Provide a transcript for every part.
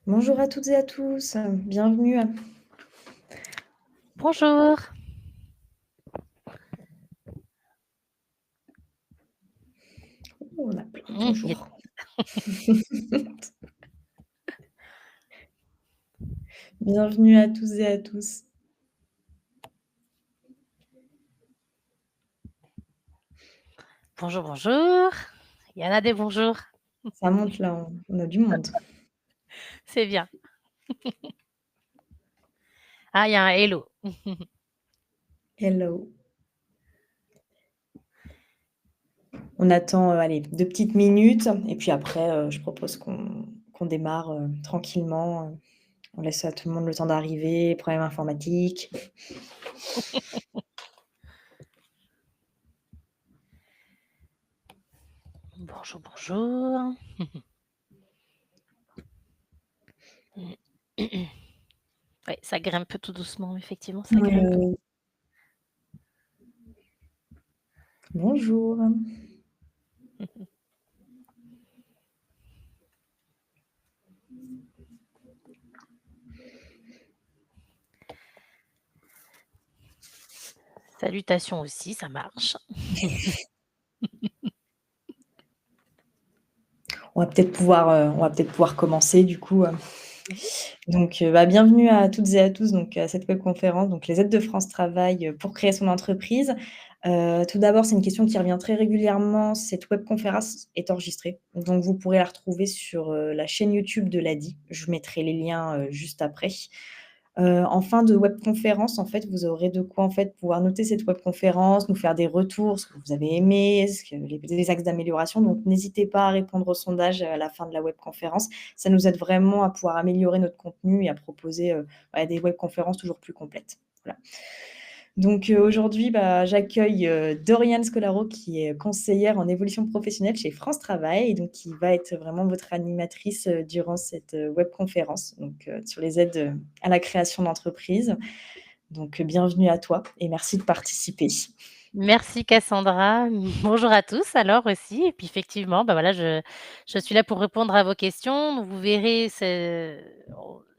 Bonjour à toutes et à tous, bienvenue. Bonjour. On a plein de Il y a bonjours. Bienvenue à tous et à tous. bonjour, bonjour. Il y en a des bonjours, Ça monte là, on a du monde. c'est bien. Ah, il y a un hello. Hello. On attend, allez 2 petites minutes et puis après, je propose qu'on démarre, tranquillement, on laisse à tout le monde le temps d'arriver, problème informatique. Bonjour, bonjour. Oui, ça grimpe tout doucement, effectivement, ça grimpe. Bonjour. Salutations aussi, ça marche. On va peut-être pouvoir commencer du coup, donc bienvenue à toutes et à tous donc à cette webconférence, donc les aides de France Travail, pour créer son entreprise. Tout d'abord, c'est une question qui revient très régulièrement. Cette webconférence est enregistrée, donc vous pourrez la retrouver sur, la chaîne YouTube de l'ADI. Je mettrai les liens, juste après. En fin de webconférence, en fait, vous aurez de quoi, en fait, pouvoir noter cette webconférence, nous faire des retours, ce que vous avez aimé, ce que les axes d'amélioration. Donc n'hésitez pas à répondre au sondage, à la fin de la webconférence. Ça nous aide vraiment à pouvoir améliorer notre contenu et à proposer, des webconférences toujours plus complètes. Voilà. Donc aujourd'hui, j'accueille, Doriane Scolaro qui est conseillère en évolution professionnelle chez France Travail et donc qui va être vraiment votre animatrice, durant cette, webconférence, donc sur les aides, à la création d'entreprise. Donc bienvenue à toi et merci de participer. Merci Cassandra. Bonjour à tous alors aussi et puis effectivement, voilà, je suis là pour répondre à vos questions. Donc vous verrez,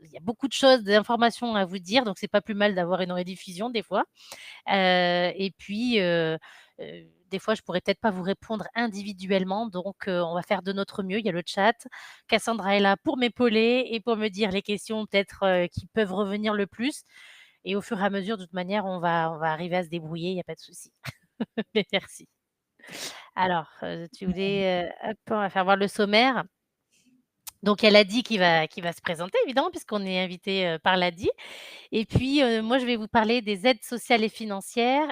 il y a beaucoup de choses, d'informations à vous dire, donc c'est pas plus mal d'avoir une rediffusion des fois. Et puis, des fois, je pourrais peut-être pas vous répondre individuellement, donc on va faire de notre mieux. Il y a le chat. Cassandra est là pour m'épauler et pour me dire les questions peut-être, qui peuvent revenir le plus et au fur et à mesure, de toute manière, on va arriver à se débrouiller, il y a pas de souci. Mais merci. Alors, tu voulais, hop, on va faire voir le sommaire. Donc il y a Ladi qui va se présenter évidemment puisqu'on est invité, par Ladi. Et puis, moi, je vais vous parler des aides sociales et financières,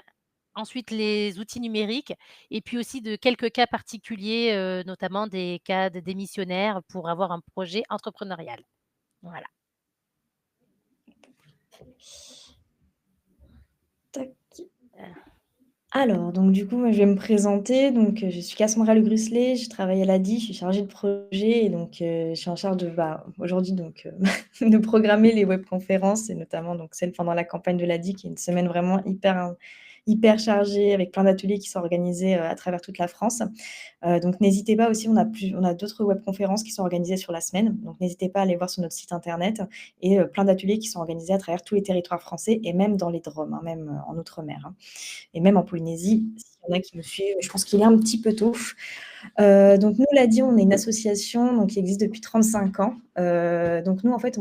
ensuite les outils numériques et puis aussi de quelques cas particuliers, notamment des cas de démissionnaires pour avoir un projet entrepreneurial. Voilà. Tac. Heu, Alors, donc du coup, moi, je vais me présenter. Donc, je suis Cassandra Le Grusselet, je travaille à l'ADI, je suis chargée de projet et donc, je suis en charge de, aujourd'hui donc, de programmer les webconférences et notamment donc celle pendant la campagne de l'ADI qui est une semaine vraiment hyper chargée avec plein d'ateliers qui sont organisés, à travers toute la France. Donc n'hésitez pas aussi, on a d'autres webconférences qui sont organisées sur la semaine, donc n'hésitez pas à aller voir sur notre site internet et plein d'ateliers qui sont organisés à travers tous les territoires français et même dans les DROM, hein, même, en outre-mer, hein, et même en Polynésie, s'il y en a qui me suivent. Je pense qu'il est un petit peu tôt. Donc nous, l'ADI, on est une association donc qui existe depuis 35 ans. Donc nous, en fait,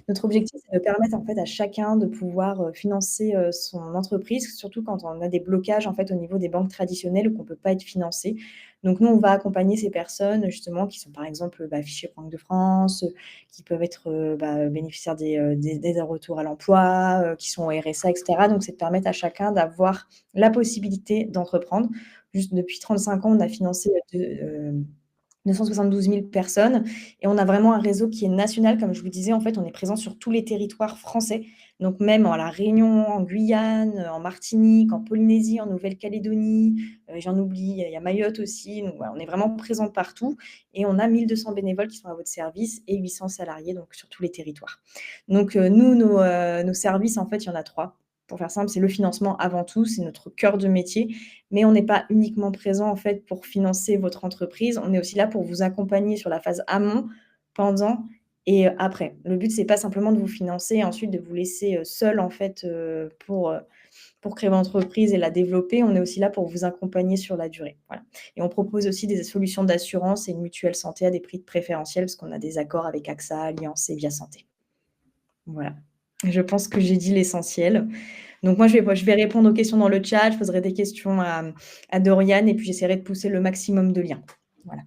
notre objectif, c'est de permettre en fait à chacun de pouvoir, financer, son entreprise, surtout quand on a des blocages en fait au niveau des banques traditionnelles ou qu'on peut pas être financé. Donc nous, on va accompagner ces personnes justement qui sont par exemple, fichées Banque de France, qui peuvent être, bénéficiaires des aides retour à l'emploi, qui sont au RSA et cetera. Donc c'est de permettre à chacun d'avoir la possibilité d'entreprendre. Juste depuis 35 ans, on a financé, 272 000 personnes et on a vraiment un réseau qui est national. Comme je vous disais, en fait, on est présent sur tous les territoires français, donc même à La Réunion, en Guyane, en Martinique, en Polynésie, en Nouvelle-Calédonie, j'en oublie, il y a Mayotte aussi. Donc voilà, on est vraiment présent partout et on a 1 200 bénévoles qui sont à votre service et 800 salariés, donc sur tous les territoires. Donc nous, nos services, en fait, il y en a 3. Pour faire simple, c'est le financement avant tout, c'est notre cœur de métier, mais on n'est pas uniquement présent, en fait, pour financer votre entreprise. On est aussi là pour vous accompagner sur la phase amont, pendant et après. Le but, c'est pas simplement de vous financer et ensuite de vous laisser, seul en fait, pour créer votre entreprise et la développer. On est aussi là pour vous accompagner sur la durée, voilà, et on propose aussi des solutions d'assurance et une mutuelle santé à des prix préférentiels parce qu'on a des accords avec AXA, Allianz et Via Santé. Voilà. Je pense que j'ai dit l'essentiel. Donc moi, je vais répondre aux questions dans le chat, je poserai des questions à Dorian et puis j'essaierai de pousser le maximum de liens. Voilà.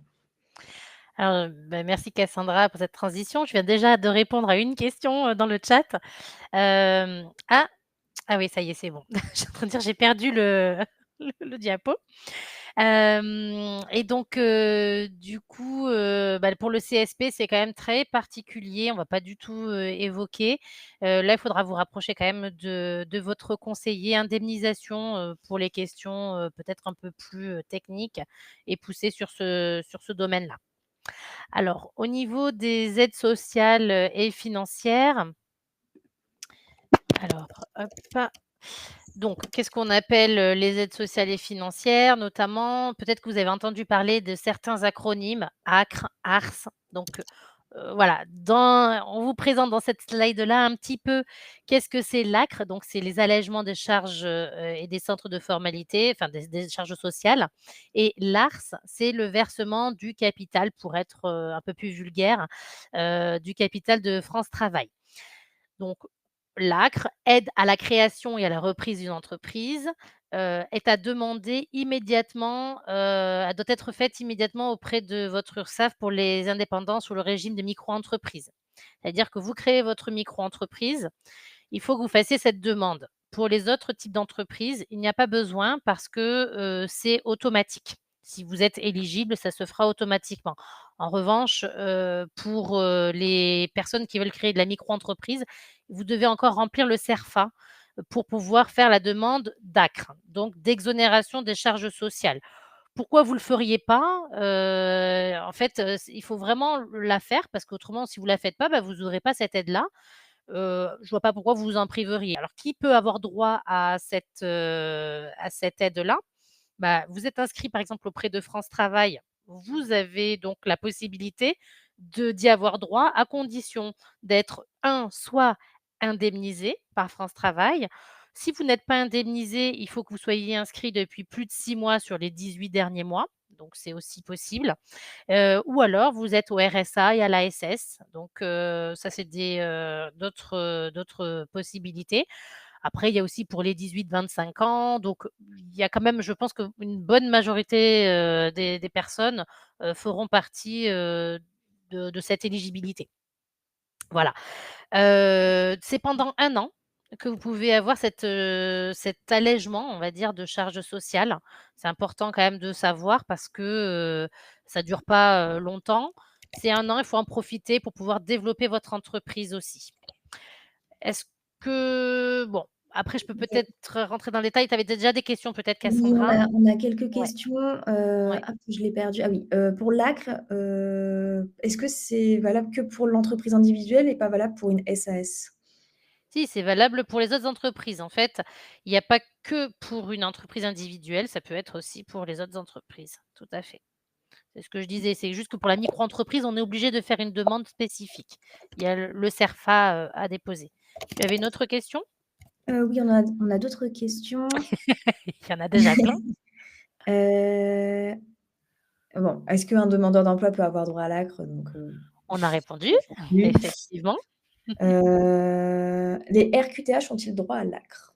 Alors, bah, merci Cassandra pour cette transition. Je viens déjà de répondre à une question, dans le chat. Ah! Ah oui, ça y est, c'est bon. Je suis en train de dire: «J'ai perdu le le diapo». Et donc du coup, bah, pour le CSP, c'est quand même très particulier. On va pas du tout, évoquer. Là, il faudra vous rapprocher quand même de votre conseiller indemnisation, pour les questions, peut-être un peu plus, techniques et poussées sur ce domaine-là. Alors, au niveau des aides sociales, et financières, alors hop, donc qu'est-ce qu'on appelle, les aides sociales et financières? Notamment, peut-être que vous avez entendu parler de certains acronymes, ACRE, ARS. Donc, voilà, on vous présente dans cette slide-là un petit peu qu'est-ce que c'est l'ACRE. Donc c'est les allègements des charges, et des centres de formalité, enfin des charges sociales, et l'ARS, c'est le versement du capital, pour être, un peu plus vulgaire, du capital de France Travail. Donc l'ACRE, aide à la création et à la reprise d'une entreprise, est à demander immédiatement, elle doit être faite immédiatement auprès de votre URSSAF pour les indépendants sous le régime de micro-entreprise. C'est-à-dire que vous créez votre micro-entreprise, il faut que vous fassiez cette demande. Pour les autres types d'entreprises, il n'y a pas besoin parce que, c'est automatique. Si vous êtes éligible, ça se fera automatiquement. En revanche, pour, les personnes qui veulent créer de la micro-entreprise, vous devez encore remplir le CERFA, pour pouvoir faire la demande d'ACRE, donc d'exonération des charges sociales. Pourquoi vous le feriez pas? En fait, il faut vraiment la faire parce qu'autrement, si vous la faites pas, bah, vous aurez pas cette aide-là. Je vois pas pourquoi vous vous en priveriez. Alors qui peut avoir droit à cette aide-là? Bah, vous êtes inscrit par exemple auprès de France Travail, vous avez donc la possibilité d'y avoir droit à condition d'être soit indemnisé par France Travail. Si vous n'êtes pas indemnisé, il faut que vous soyez inscrit depuis plus de 6 mois sur les 18 derniers mois, donc c'est aussi possible. Ou alors vous êtes au RSA et à l'ASS, donc ça c'est d'autres possibilités. Après, il y a aussi pour les 18-25 ans, donc il y a quand même, je pense qu'une bonne majorité, des personnes, feront partie, de cette éligibilité. Voilà. C'est pendant 1 an que vous pouvez avoir cet allègement, on va dire, de charges sociales. C'est important quand même de savoir parce que, ça dure pas, longtemps. C'est 1 an, il faut en profiter pour pouvoir développer votre entreprise aussi. Est-ce que bon, après je peux peut-être rentrer dans le détail. Tu avais déjà des questions peut-être, Oui, Cassandra? on a quelques Ouais, questions, ouais. hop, je l'ai perdu. Ah oui, pour l'ACRE, est-ce que c'est valable que pour l'entreprise individuelle et pas valable pour une SAS? Si, c'est valable pour les autres entreprises. En fait, il n'y a pas que pour une entreprise individuelle, ça peut être aussi pour les autres entreprises. Tout à fait. C'est ce que je disais, c'est juste que pour la micro-entreprise, on est obligé de faire une demande spécifique. Il y a le CERFA, à déposer. Tu avais une autre question? Oui, on a d'autres questions. Il y en a déjà plein. Heu, bon, est-ce qu'un demandeur d'emploi peut avoir droit à l'ACRE? Donc, On a répondu, oui. effectivement. Les RQTH ont-ils droit à l'ACRE?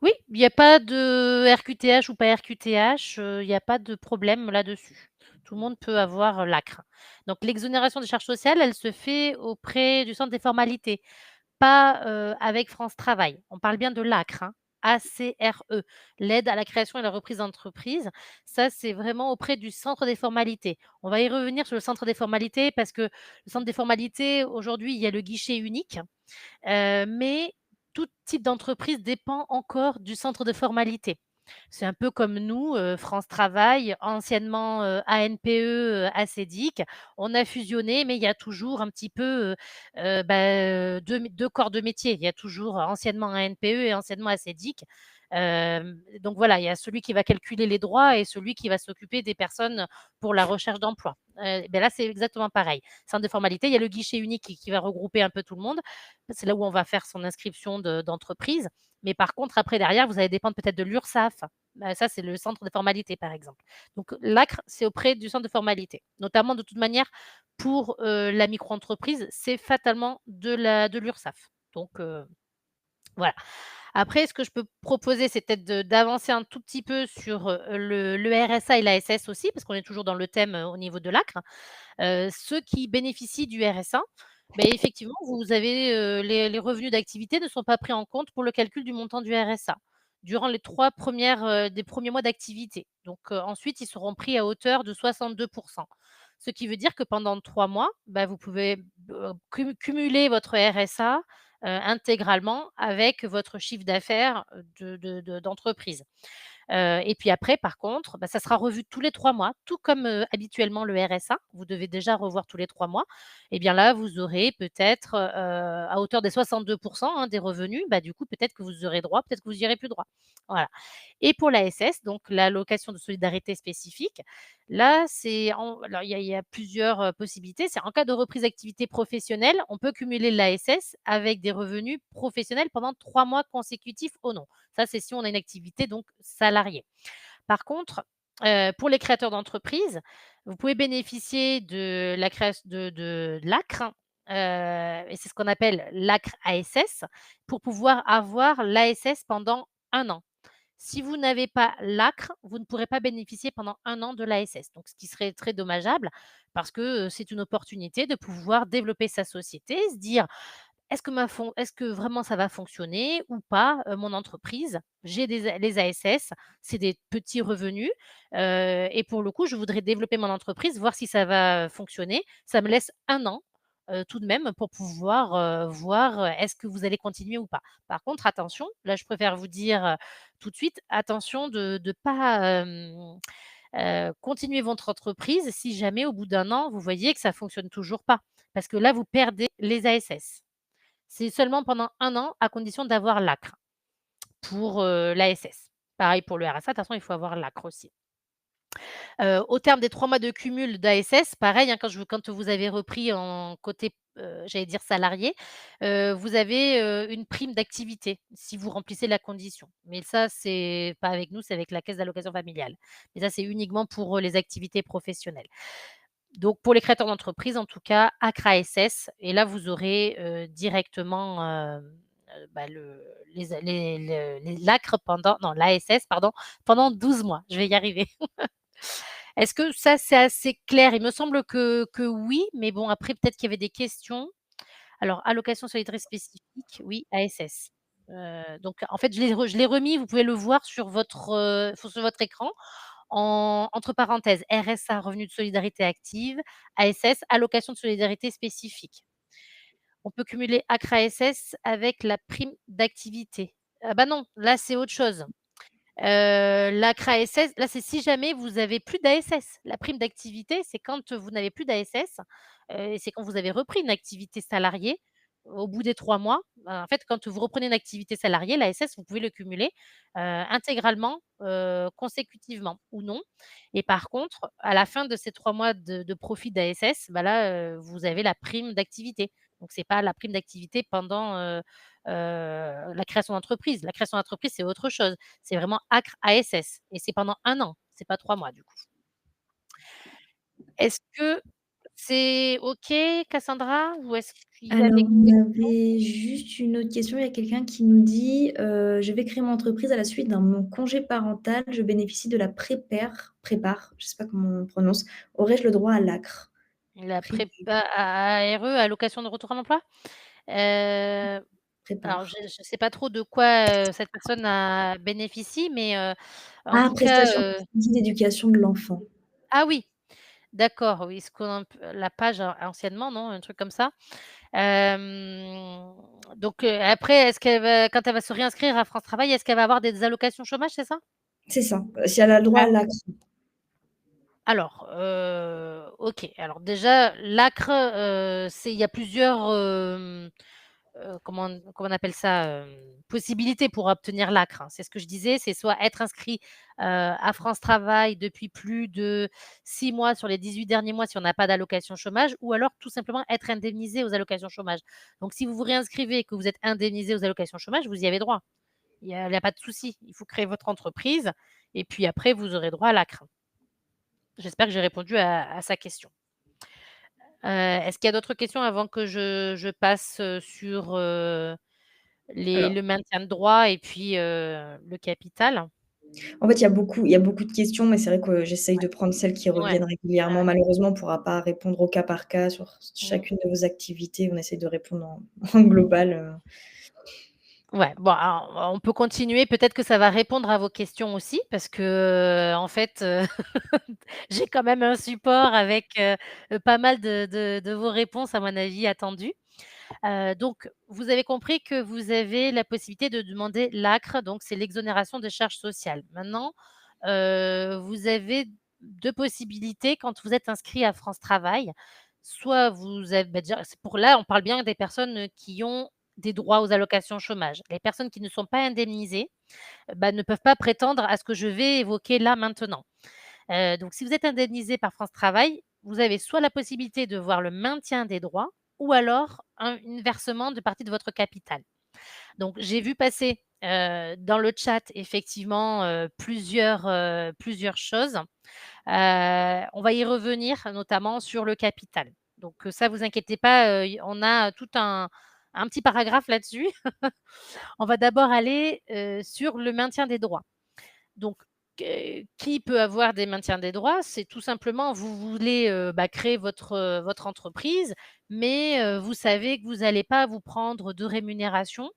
Oui, il y a pas de RQTH ou pas RQTH, il y a pas de problème là-dessus. Tout le monde peut avoir, l'ACRE. Donc l'exonération des charges sociales, elle se fait auprès du centre des formalités, pas, avec France Travail. On parle bien de l'ACRE, hein, ACRE, l'aide à la création et la reprise d'entreprise. Ça, c'est vraiment auprès du centre des formalités. On va y revenir sur le centre des formalités parce que le centre des formalités, aujourd'hui, il y a le guichet unique. Mais tout type d'entreprise dépend encore du centre de formalité. C'est un peu comme nous, France Travail, anciennement, ANPE, ACEDIC. On a fusionné, mais il y a toujours un petit peu, 2 corps de métier. Il y a toujours anciennement ANPE et anciennement ACEDIC. Donc voilà, il y a celui qui va calculer les droits et celui qui va s'occuper des personnes pour la recherche d'emploi. Ben là, c'est exactement pareil. Centre de formalité, il y a le guichet unique qui va regrouper un peu tout le monde. C'est là où on va faire son inscription d'entreprise. Mais par contre, après, derrière, vous allez dépendre peut-être de l'URSSAF. Ça, c'est le centre de formalité, par exemple. Donc, l'ACRE, c'est auprès du centre de formalité. Notamment, de toute manière, pour la micro-entreprise, c'est fatalement de l'URSSAF. Donc, voilà. Après, ce que je peux proposer, c'est peut-être d'avancer un tout petit peu sur le RSA et l'ASS aussi, parce qu'on est toujours dans le thème au niveau de l'ACRE. Ceux qui bénéficient du RSA, ben, effectivement, vous avez les revenus d'activité ne sont pas pris en compte pour le calcul du montant du RSA durant les 3 premières des premiers mois d'activité. Donc, ensuite, ils seront pris à hauteur de 62. Ce qui veut dire que pendant 3 mois, bah, vous pouvez cumuler votre RSA intégralement avec votre chiffre d'affaires d'entreprise. Et puis après, par contre, bah, ça sera revu tous les 3 mois, tout comme habituellement le RSA. Vous devez déjà revoir tous les 3 mois. Et bien là, vous aurez peut-être à hauteur des 62 hein, des revenus, bah, du coup, peut-être que vous aurez droit, peut-être que vous n'y aurez plus droit. Voilà. Et pour l'ASS, donc l'allocation de solidarité spécifique, là, alors il y a plusieurs possibilités. C'est en cas de reprise d'activité professionnelle, on peut cumuler l'ASS avec des revenus professionnels pendant 3 mois consécutifs ou non. Ça, c'est si on a une activité donc salariée. Par contre, pour les créateurs d'entreprises, vous pouvez bénéficier de la création de l'ACRE, et c'est ce qu'on appelle l'ACRE ASS, pour pouvoir avoir l'ASS pendant 1 an. Si vous n'avez pas l'ACRE, vous ne pourrez pas bénéficier pendant 1 an de l'ASS. Donc ce qui serait très dommageable parce que, c'est une opportunité de pouvoir développer sa société, se dire: est-ce que vraiment ça va fonctionner ou pas, mon entreprise? J'ai les ASS, c'est des petits revenus, et pour le coup, je voudrais développer mon entreprise, voir si ça va fonctionner. Ça me laisse 1 an, tout de même pour pouvoir, voir, est-ce que vous allez continuer ou pas. Par contre, attention, là, je préfère vous dire, tout de suite, attention de pas, continuer votre entreprise si jamais au bout d'un an, vous voyez que ça fonctionne toujours pas. Parce que là, vous perdez les ASS. C'est seulement pendant 1 an à condition d'avoir l'ACRE pour, l'ASS. Pareil pour le RSA, de toute façon, il faut avoir l'ACRE aussi. Au terme des 3 mois de cumul d'ASS, pareil, hein, quand vous avez repris en côté, j'allais dire salarié, vous avez, une prime d'activité si vous remplissez la condition. Mais ça, c'est pas avec nous, c'est avec la caisse d'allocations familiales. Mais ça, c'est uniquement pour, les activités professionnelles. Donc pour les créateurs d'entreprise, en tout cas, ACRA SS et là, vous aurez, directement, bah, l'ACRE pendant non, l'ASS pardon, pendant 12 mois. Je vais y arriver. Est-ce que ça, c'est assez clair? Il me semble que oui, mais bon, après peut-être qu'il y avait des questions. Alors allocation solidarité spécifique, oui, ASS. Donc en fait, je l'ai remis, vous pouvez le voir sur votre écran entre parenthèses, RSA, revenu de solidarité active, ASS, allocation de solidarité spécifique. On peut cumuler ACRA-SS avec la prime d'activité. Ah bah non, là, c'est autre chose. L'ACRA-SS, là, c'est si jamais vous avez plus d'ASS. La prime d'activité, c'est quand vous n'avez plus d'ASS, et c'est quand vous avez repris une activité salariée. Au bout des 3 mois, en fait, quand vous reprenez une activité salariée, l'ASS, vous pouvez le cumuler, intégralement, consécutivement ou non. Et par contre, à la fin de ces 3 mois de profit d'ASS, bah là, vous avez la prime d'activité. Donc c'est pas la prime d'activité pendant, la création d'entreprise. La création d'entreprise, c'est autre chose. C'est vraiment ACRE ASS et c'est pendant 1 an, c'est pas 3 mois du coup. Est-ce que c'est OK, Cassandra? Ou est-ce qu'il y a Alors, des on questions? avait juste une autre question. Il y a quelqu'un qui nous dit, «Je vais créer mon entreprise à la suite d'un mon congé parental. Je bénéficie de la prépare, je sais pas comment on prononce. Aurais-je le droit à l'ACRE?» La Pré prépa ARE, allocation de retour à l'emploi? Heu, alors prépare. je sais pas trop de quoi, cette personne bénéficie, mais en Ah, tout cas, prestation d'éducation de l'enfant. ah oui, d'accord, oui, ce qu'on la page anciennement, non? Un truc comme ça? Donc après, est-ce qu'elle va quand elle va se réinscrire à France Travail, est-ce qu'elle va avoir des allocations chômage, c'est ça? C'est ça, si elle a le droit à Ah, l'ACRE. alors, OK. Alors déjà, l'ACRE, il y a plusieurs, comment on appelle ça? Possibilité pour obtenir l'ACRE, hein. C'est ce que je disais, c'est soit être inscrit, à France Travail depuis plus de 6 mois sur les 18 derniers mois si on n'a pas d'allocation chômage ou alors tout simplement être indemnisé aux allocations chômage. Donc si vous vous réinscrivez et que vous êtes indemnisé aux allocations chômage, vous y avez droit. Il y a pas de souci. Il faut créer votre entreprise et puis après vous aurez droit à l'ACRE. J'espère que j'ai répondu à sa question. Est-ce qu'il y a d'autres questions avant que je passe, sur, Alors, le maintien de droit et puis, le capital? en fait, il y a beaucoup de questions, mais c'est vrai que j'essaye de prendre celles qui Ouais, reviennent ouais, régulièrement. ouais. Malheureusement, on ne pourra pas répondre au cas par cas sur Mmh. chacune de vos activités. On essaie de répondre en en global, Ouais, bon, alors, on peut continuer, peut-être que ça va répondre à vos questions aussi parce que, en fait, j'ai quand même un support avec, pas mal de vos réponses à mon avis attendues. Donc vous avez compris que vous avez la possibilité de demander l'ACRE, donc c'est l'exonération des charges sociales. Maintenant, vous avez 2 possibilités quand vous êtes inscrit à France Travail. Soit vous avez bah, déjà c'est pour là, on parle bien des personnes, qui ont des droits aux allocations chômage. Les personnes qui ne sont pas indemnisées, bah, ne peuvent pas prétendre à ce que je vais évoquer là maintenant. Donc si vous êtes indemnisé par France Travail, vous avez soit la possibilité de voir le maintien des droits ou alors un versement de partie de votre capital. Donc j'ai vu passer, dans le chat effectivement, plusieurs choses. On va y revenir notamment sur le capital. Donc ça vous inquiétez pas, on a tout un petit paragraphe là-dessus. On va d'abord aller, sur le maintien des droits. Donc, qui peut avoir des maintiens des droits? C'est tout simplement, vous voulez, bah, créer votre entreprise, mais, vous savez que vous allez pas vous prendre de rémunération,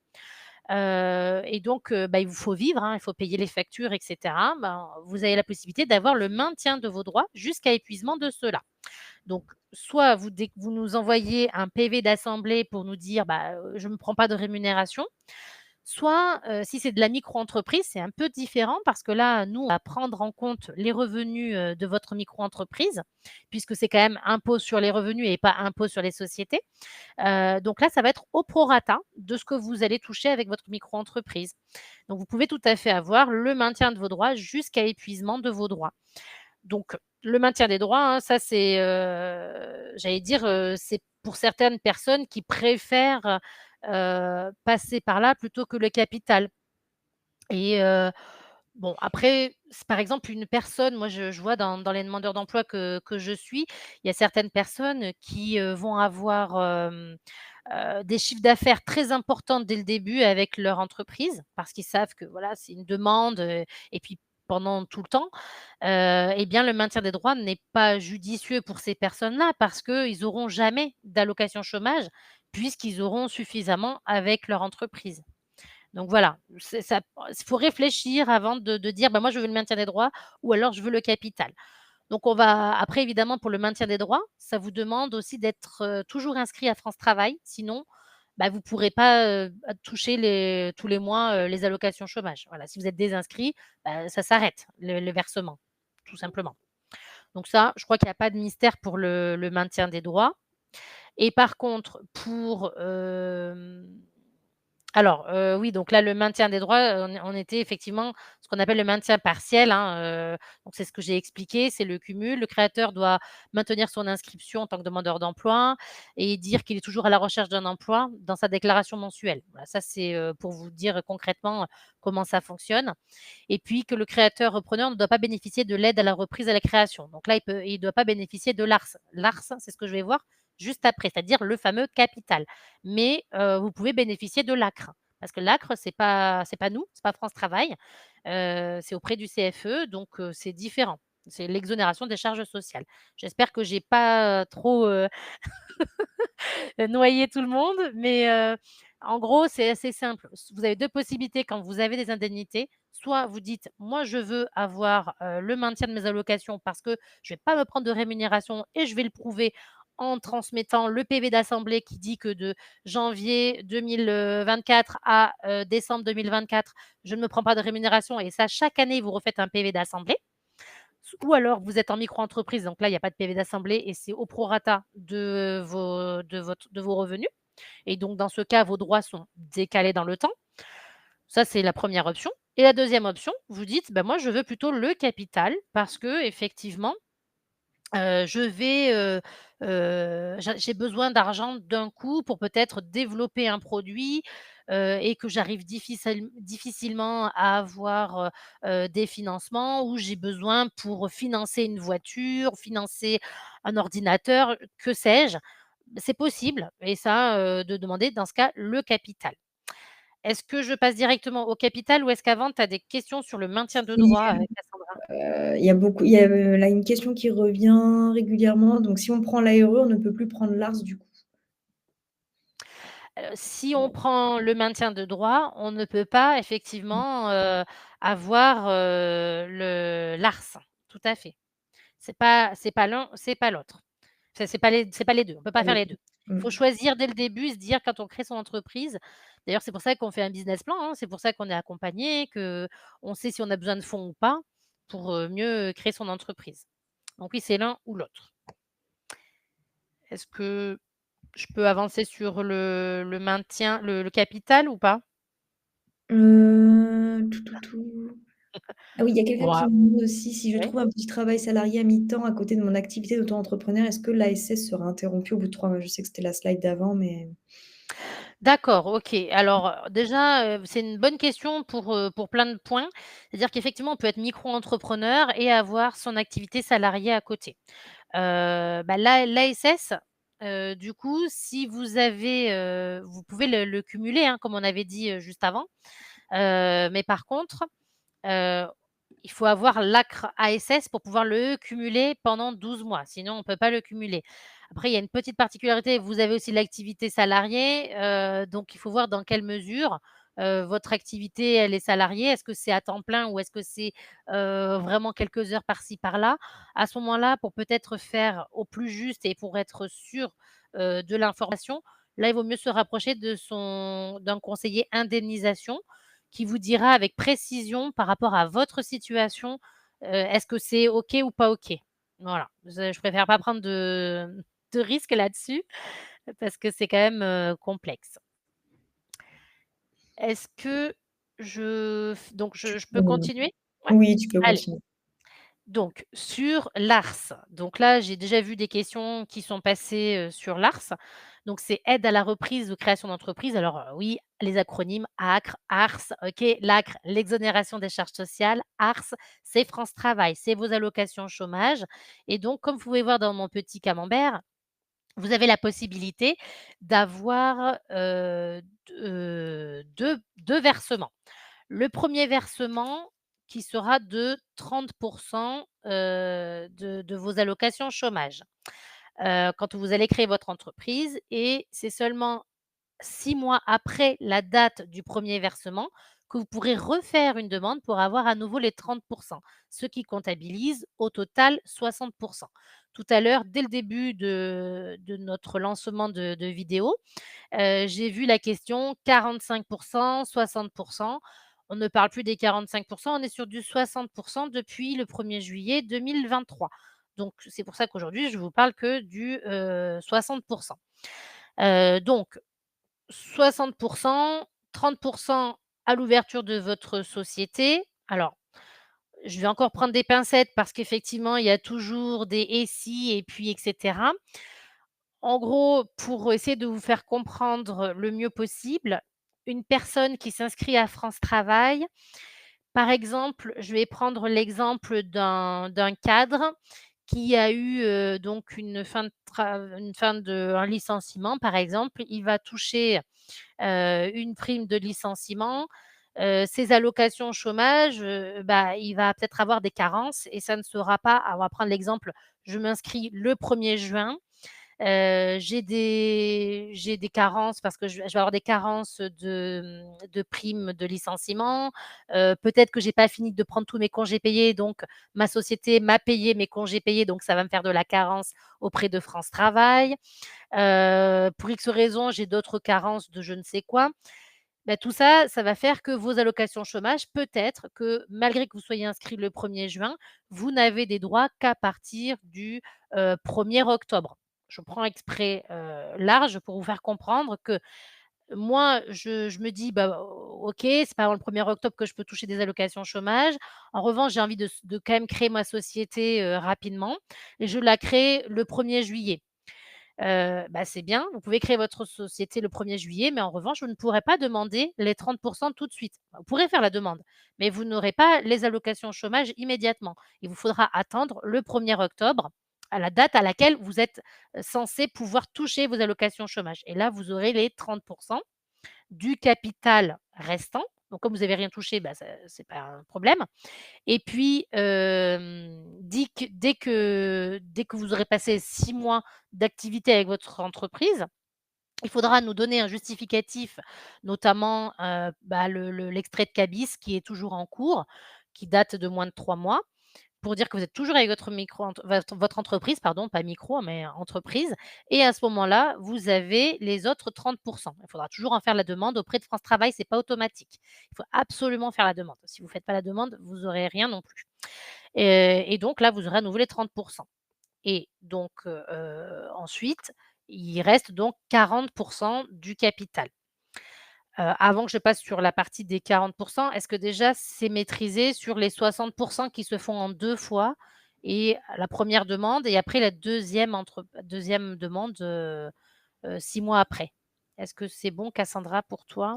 et donc, bah, il vous faut vivre, hein, il faut payer les factures et cetera. Ben, vous avez la possibilité d'avoir le maintien de vos droits jusqu'à épuisement de ceux-là. Donc, soit dès que vous nous envoyez un PV d'assemblée pour nous dire: «Bah, je ne me prends pas de rémunération», soit, si c'est de la micro-entreprise, c'est un peu différent parce que là, nous, on va prendre en compte les revenus, de votre micro-entreprise, puisque c'est quand même impôt sur les revenus et pas impôt sur les sociétés. Donc là, ça va être au prorata de ce que vous allez toucher avec votre micro-entreprise. Donc vous pouvez tout à fait avoir le maintien de vos droits jusqu'à épuisement de vos droits. Donc le maintien des droits, hein, ça c'est, j'allais dire, c'est pour certaines personnes qui préfèrent, passer par là plutôt que le capital et bon après, par exemple une personne, moi je vois dans les demandeurs d'emploi que je suis, il y a certaines personnes qui, vont avoir, des chiffres d'affaires très importants dès le début avec leur entreprise, parce qu'ils savent que voilà, c'est une demande, et puis pendant tout le temps, et bien le maintien des droits n'est pas judicieux pour ces personnes-là parce qu'ils auront jamais d'allocation chômage puisqu'ils auront suffisamment avec leur entreprise. Donc voilà, c'est ça, il faut réfléchir avant de dire: «Bah, moi je veux le maintien des droits ou alors je veux le capital». Donc on va après évidemment pour le maintien des droits, ça vous demande aussi d'être, toujours inscrit à France Travail, sinon, bah, vous pourrez pas, toucher tous les mois, les allocations chômage. Voilà, si vous êtes désinscrit, bah, ça s'arrête le versement, tout simplement. Donc ça, je crois qu'il y a pas de mystère pour le maintien des droits et par contre pour, alors, oui, donc là, le maintien des droits, on était effectivement ce qu'on appelle le maintien partiel, hein, donc c'est ce que j'ai expliqué, c'est le cumul. Le créateur doit maintenir son inscription en tant que demandeur d'emploi et dire qu'il est toujours à la recherche d'un emploi dans sa déclaration mensuelle. Voilà, ça c'est, pour vous dire concrètement, comment ça fonctionne et puis que le créateur repreneur ne doit pas bénéficier de l'aide à la reprise à la création. Donc là, il doit pas bénéficier de l'ARS. L'ARS, c'est ce que je vais voir juste après, c'est-à-dire le fameux capital. Mais, vous pouvez bénéficier de l'ACRE. Parce que l'ACRE, c'est pas nous, c'est pas France Travail, c'est auprès du CFE, donc c'est différent. C'est l'exonération des charges sociales. J'espère que j'ai pas, trop, noyer tout le monde, mais en gros, c'est assez simple. Vous avez 2 possibilités quand vous avez des indemnités. Soit vous dites: «Moi, je veux avoir, le maintien de mes allocations parce que je vais pas me prendre de rémunération et je vais le prouver en transmettant le PV d'assemblée qui dit que de janvier 2024 à, décembre 2024, je ne me prends pas de rémunération» et ça, chaque année, vous refaites un PV d'assemblée. Ou alors vous êtes en micro-entreprise, donc là, il y a pas de PV d'assemblée et c'est au prorata de vos revenus. et donc dans ce cas, vos droits sont décalés dans le temps. Ça, c'est la première option et la deuxième option, vous dites: «Bah, moi, je veux plutôt le capital parce qu'effectivement, je vais, j'ai besoin d'argent d'un coup pour peut-être développer un produit, et que j'arrive difficilement à avoir, des financements ou j'ai besoin pour financer une voiture, financer un ordinateur, que sais-je. C'est possible et ça, de demander dans ce cas le capital. Est-ce que je passe directement au capital ou est-ce qu'avant tu as des questions sur le maintien de Si, droit, Cassandra? il y a, là, une question qui revient régulièrement, donc si on prend l'ARE, on ne peut plus prendre l'ARS du coup? Si on Ouais. prend le maintien de droit, on ne peut pas Mmh. effectivement, avoir, le l'ARS. Tout à fait. C'est pas l'un, c'est pas l'autre. C'est pas les 2. On peut pas faire Allez. les 2. Il Mmh. faut choisir dès le début, se dire quand on crée son entreprise d'ailleurs, c'est pour ça qu'on fait un business plan, hein, c'est pour ça qu'on est accompagné, qu'on sait si on a besoin de fonds ou pas pour, mieux créer son entreprise. Donc oui, c'est l'un ou l'autre. Est-ce que je peux avancer sur le maintien, le capital ou pas? Tout. Ah oui, il y a quelqu'un Bon, qui me demande aussi si je ouais. trouve un petit travail salarié à mi-temps à côté de mon activité d'auto-entrepreneur, est-ce que l'ASS sera interrompue au bout de 3 mois? Je sais que c'était la slide d'avant, mais D'accord, OK. Alors, déjà, c'est une bonne question pour plein de points. C'est-à-dire qu'effectivement, on peut être micro-entrepreneur et avoir son activité salariée à côté. Bah, l'ASS, du coup, si vous avez, vous pouvez le cumuler, hein, comme on avait dit, juste avant. Mais par contre, Heu, il faut avoir l'ACRE ASS pour pouvoir le cumuler pendant 12 mois, sinon on ne peut pas le cumuler. Après, il y a une petite particularité, vous avez aussi l'activité salariée, donc il faut voir dans quelle mesure, votre activité, elle est salariée. Est-ce que c'est à temps plein ou est-ce que c'est, vraiment quelques heures par-ci par-là? À ce moment-là, pour peut-être faire au plus juste et pour être sûr, de l'information, là, il vaut mieux se rapprocher d'un conseiller indemnisation qui vous dira avec précision par rapport à votre situation, est-ce que c'est OK ou pas OK? Voilà, je préfère pas prendre de risques là-dessus parce que c'est quand même, complexe. Est-ce que je peux mmh, continuer? Ouais? oui, tu peux Allez. continuer. Donc sur l'ARS, donc là, j'ai déjà vu des questions qui sont passées, sur l'ARS. Donc c'est aide à la reprise ou création d'entreprise. Alors, oui, les acronymes ACRE, ARS, OK. L'ACRE, l'exonération des charges sociales. ARS, c'est France Travail, c'est vos allocations chômage et donc comme vous pouvez voir dans mon petit camembert, vous avez la possibilité d'avoir, 2 versements. Le premier versement qui sera de 30 de vos allocations chômage, quand vous allez créer votre entreprise et c'est seulement 6 mois après la date du premier versement que vous pourrez refaire une demande pour avoir à nouveau les 30, ce qui comptabilise au total 60. Tout à l'heure, dès le début de notre lancement de vidéo, j'ai vu la question 45, 60. On ne parle plus des 45, on est sur du 60 depuis le 1er juillet 2023. Donc c'est pour ça qu'aujourd'hui je vous parle que du, 60. Donc 60, 30 à l'ouverture de votre société. Alors, je vais encore prendre des pincettes parce qu'effectivement, il y a toujours des «et si» et puis et cetera. En gros, pour essayer de vous faire comprendre le mieux possible, une personne qui s'inscrit à France Travail, par exemple, je vais prendre l'exemple d'un cadre qui a eu, donc une fin de un licenciement, par exemple. Il va toucher une prime de licenciement, ses allocations chômage, bah, il va peut-être avoir des carences et ça ne sera pas on va prendre l'exemple, je m'inscris le 1er juin, j'ai des carences parce que je vais avoir des carences de primes de licenciement, peut-être que j'ai pas fini de prendre tous mes congés payés, donc ma société m'a payé mes congés payés, donc ça va me faire de la carence auprès de France Travail. Pour X raisons, j'ai d'autres carences de je ne sais quoi. Bah, tout ça, ça va faire que vos allocations chômage, peut-être que malgré que vous soyez inscrit le 1er juin, vous n'avez des droits qu'à partir du, 1er octobre. je prends exprès, large pour vous faire comprendre que moi, je me dis: «Bah, OK, c'est pas avant le 1er octobre que je peux toucher des allocations chômage. En revanche, j'ai envie de quand même créer ma société, rapidement et je la crée le 1er juillet». Bah, c'est bien, vous pouvez créer votre société le 1er juillet, mais en revanche, vous ne pourrez pas demander les 30 tout de suite. Vous pourrez faire la demande, mais vous n'aurez pas les allocations chômage immédiatement. Il vous faudra attendre le 1er octobre, à la date à laquelle vous êtes, censés pouvoir toucher vos allocations chômage et là, vous aurez les 30 du capital restant. Donc comme vous avez rien touché, bah, ça c'est pas un problème et puis, dès que vous aurez passé 6 mois d'activité avec votre entreprise, il faudra nous donner un justificatif, notamment, bah, l'extrait de cabis qui est toujours en cours, qui date de moins de 3 mois pour dire que vous êtes toujours avec votre entreprise, pardon, pas micro, mais entreprise et à ce moment-là, vous avez les autres 30. Il faudra toujours en faire la demande auprès de France Travail, c'est pas automatique. Il faut absolument faire la demande. Si vous ne faites pas la demande, vous aurez rien non plus et donc là, vous aurez à nouveau les 30 et donc ensuite, il reste donc 40 du capital. Avant que je passe sur la partie des 40, est-ce que déjà c'est maîtrisé sur les 60 qui se font en 2 fois et la première demande et après la deuxième demande, 6 mois après? Est-ce que c'est bon Cassandra pour toi?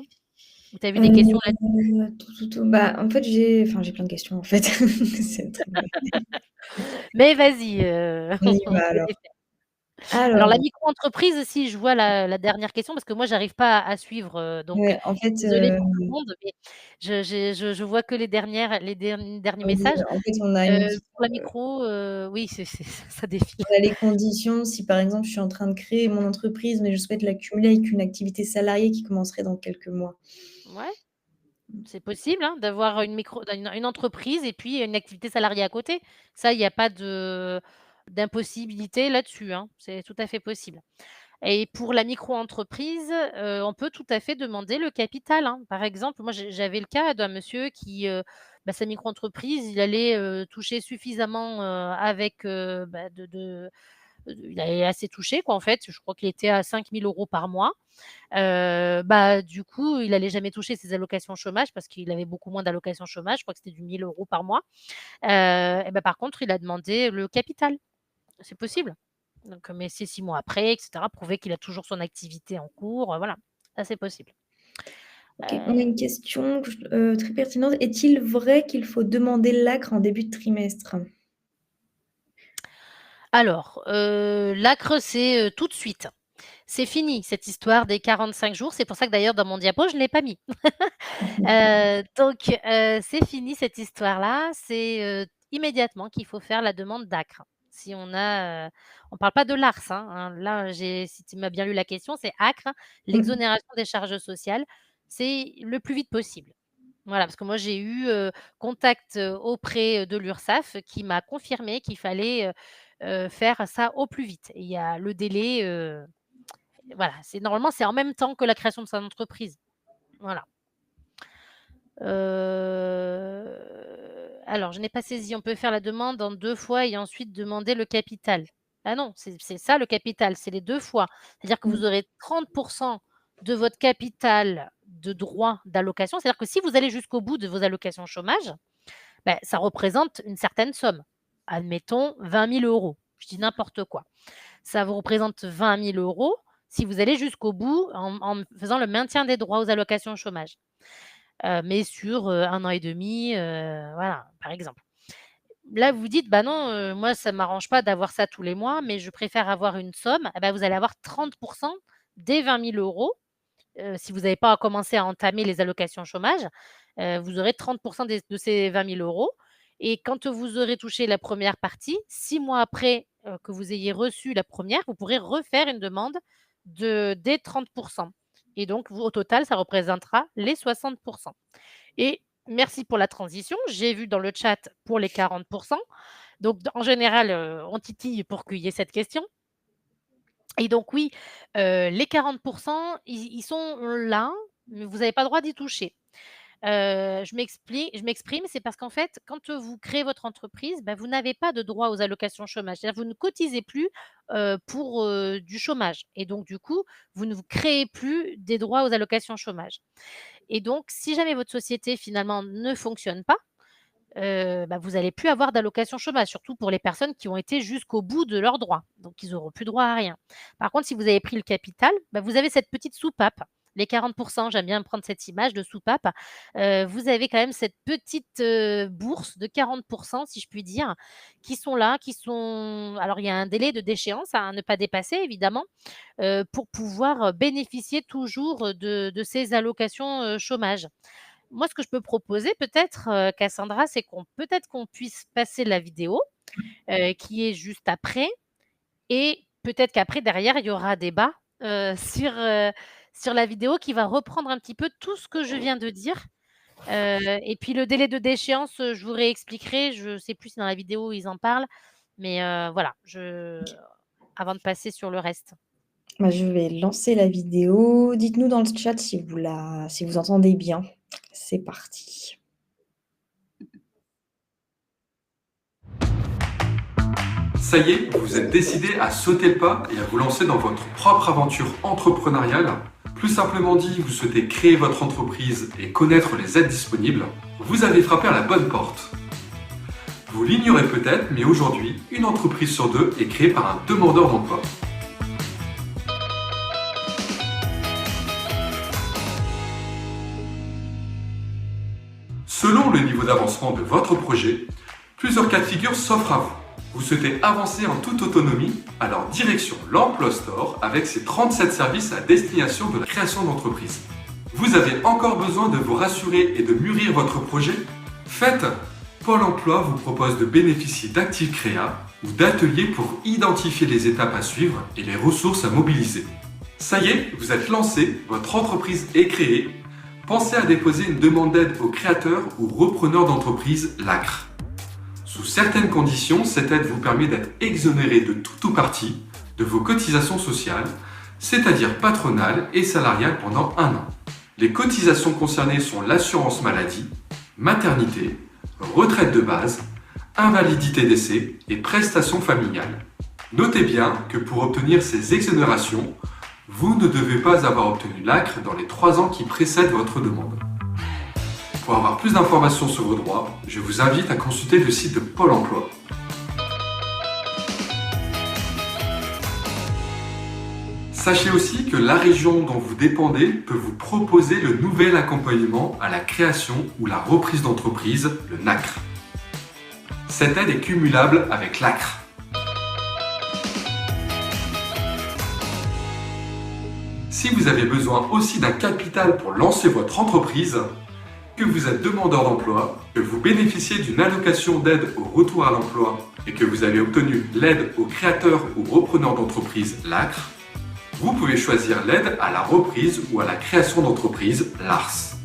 Ou tu as vu des questions là-dessus? Bah, en fait, j'ai plein de questions, en fait. C'est très compliqué. Mais vas-y, On y on va peut alors. les faire. Alors la Alors, micro-entreprise, si je vois la dernière question parce que moi j'arrive pas à suivre, donc ouais, en fait, désolée pour tout le monde, mais je vois que les derniers messages. en fait, on a une petite, Pour la micro, oui, c'est ça défile. on a les conditions. Si, par exemple, je suis en train de créer mon entreprise, mais je souhaite l'accumuler avec une activité salariée qui commencerait dans quelques mois. Ouais, c'est possible, hein, d'avoir une entreprise et puis une activité salariée à côté. Ça, il y a pas d'impossibilité là-dessus, hein. C'est tout à fait possible. Et pour la micro-entreprise, on peut tout à fait demander le capital, hein. Par exemple, moi j'avais le cas d'un monsieur qui, bah, sa micro-entreprise, il allait, toucher suffisamment, avec, bah, il allait assez toucher quoi en fait. Je crois qu'il était à 5 000 € par mois. Bah, du coup, il allait jamais toucher ses allocations chômage parce qu'il avait beaucoup moins d'allocations chômage. Je crois que c'était du 1 000 € par mois. Et bah, par contre, il a demandé le capital. C'est possible. Donc, mais c'est 6 mois après et cetera, prouver qu'il a toujours son activité en cours, voilà. Ça, c'est possible. OK, on a Heu, une question très pertinente. Est-il vrai qu'il faut demander l'acre en début de trimestre? alors, l'acre, c'est, tout de suite. C'est fini cette histoire des 45 jours. C'est pour ça que d'ailleurs dans mon diapo, je ne l'ai pas mis. Donc, c'est fini cette histoire-là. C'est, immédiatement qu'il faut faire la demande d'acre. Si on parle pas de l'ARS, là, si tu m'as bien lu la question, c'est acre, Mmh. l'exonération des charges sociales. C'est le plus vite possible. Voilà, parce que moi j'ai eu, contact, auprès, de l'URSSAF qui m'a confirmé qu'il fallait, faire ça au plus vite. Et il y a le délai, voilà, c'est en même temps que la création de son entreprise. Voilà. Alors je n'ai pas saisi, on peut faire la demande en 2 fois et ensuite demander le capital. Ah non, c'est ça le capital, c'est les 2 fois. C'est-à-dire que Mmh. vous aurez 30 de votre capital de droit d'allocation. C'est-à-dire que si vous allez jusqu'au bout de vos allocations chômage, bah, ça représente une certaine somme. Admettons 20 000 €. Je dis n'importe quoi. Ça vous représente 20 000 € si vous allez jusqu'au bout en faisant le maintien des droits aux allocations chômage. Mais sur, 1 an et demi, voilà, par exemple. Là, vous vous dites: «Bah non, moi ça m'arrange pas d'avoir ça tous les mois, mais je préfère avoir une somme». Et bah, vous allez avoir 30 des 20 000 €. Si vous n'avez pas commencé à entamer les allocations chômage, vous aurez 30 de ces 20 000 € et quand vous aurez touché la première partie, 6 mois après, que vous ayez reçu la première, vous pourrez refaire une demande des 30 et donc vous au total, ça représentera les 60. Et merci pour la transition. J'ai vu dans le chat pour les 40. Donc en général, on titille pour qu'il y ait cette question et donc oui, les 40, ils sont là, mais vous n'avez pas le droit d'y toucher. Je m'exprime, c'est parce qu'en fait, quand, vous créez votre entreprise, bah, vous n'avez pas de droit aux allocations chômage. C'est-à-dire vous ne cotisez plus, pour, du chômage et donc du coup, vous ne vous créez plus des droits aux allocations chômage et donc si jamais votre société finalement ne fonctionne pas, bah, vous allez plus avoir d'allocation chômage, surtout pour les personnes qui ont été jusqu'au bout de leurs droits. Donc ils auront plus droit à rien. Par contre, si vous avez pris le capital, bah, vous avez cette petite soupape. Les 40, j'aime bien prendre cette image de soupape. Vous avez quand même cette petite, bourse de 40 si je puis dire, qui sont là, qui sont alors il y a un délai de déchéance à ne pas dépasser évidemment, pour pouvoir, bénéficier toujours, de ces allocations, chômage. Moi, ce que je peux proposer peut-être, Cassandra, c'est qu'on puisse passer la vidéo, qui est juste après et peut-être qu'après derrière, il y aura débat, sur la vidéo qui va reprendre un petit peu tout ce que je viens de dire, et puis le délai de déchéance, je vous réexpliquerai. Je ne sais plus si dans la vidéo ils en parlent, mais voilà, avant de passer sur le reste. Bah, je vais lancer la vidéo. Dites-nous dans le chat si vous entendez bien. C'est parti. Ça y est, vous êtes décidé à sauter le pas et à vous lancer dans votre propre aventure entrepreneuriale. Plus simplement dit, vous souhaitez créer votre entreprise et connaître les aides disponibles. Vous avez frappé à la bonne porte. Vous l'ignorez peut-être, mais aujourd'hui, une entreprise sur deux est créée par un demandeur d'emploi. Selon le niveau d'avancement de votre projet, plusieurs cas de figure s'offrent à vous. Vous souhaitez avancer en toute autonomie, alors direction l'Emploi Store avec ses 37 services à destination de la création d'entreprise. Vous avez encore besoin de vous rassurer et de mûrir votre projet? Faites! Pôle emploi vous propose de bénéficier d'Active Créa ou d'ateliers pour identifier les étapes à suivre et les ressources à mobiliser. Ça y est, vous êtes lancé, votre entreprise est créée. Pensez à déposer une demande d'aide au créateur ou repreneur d'entreprise LACRE. Sous certaines conditions, cette aide vous permet d'être exonéré de tout ou partie de vos cotisations sociales, c'est-à-dire patronales et salariales pendant 1 an. Les cotisations concernées sont l'assurance maladie, maternité, retraite de base, invalidité décès et prestations familiales. Notez bien que pour obtenir ces exonérations, vous ne devez pas avoir obtenu l'ACRE dans les 3 ans qui précèdent votre demande. Pour avoir plus d'informations sur vos droits, je vous invite à consulter le site de Pôle emploi. Sachez aussi que la région dont vous dépendez peut vous proposer le nouvel accompagnement à la création ou la reprise d'entreprise, le NACRE. Cette aide est cumulable avec l'ACRE. Si vous avez besoin aussi d'un capital pour lancer votre entreprise, que vous êtes demandeur d'emploi, que vous bénéficiez d'une allocation d'aide au retour à l'emploi et que vous avez obtenu l'aide aux créateurs ou repreneurs d'entreprise LACRE, vous pouvez choisir l'aide à la reprise ou à la création d'entreprise LARS.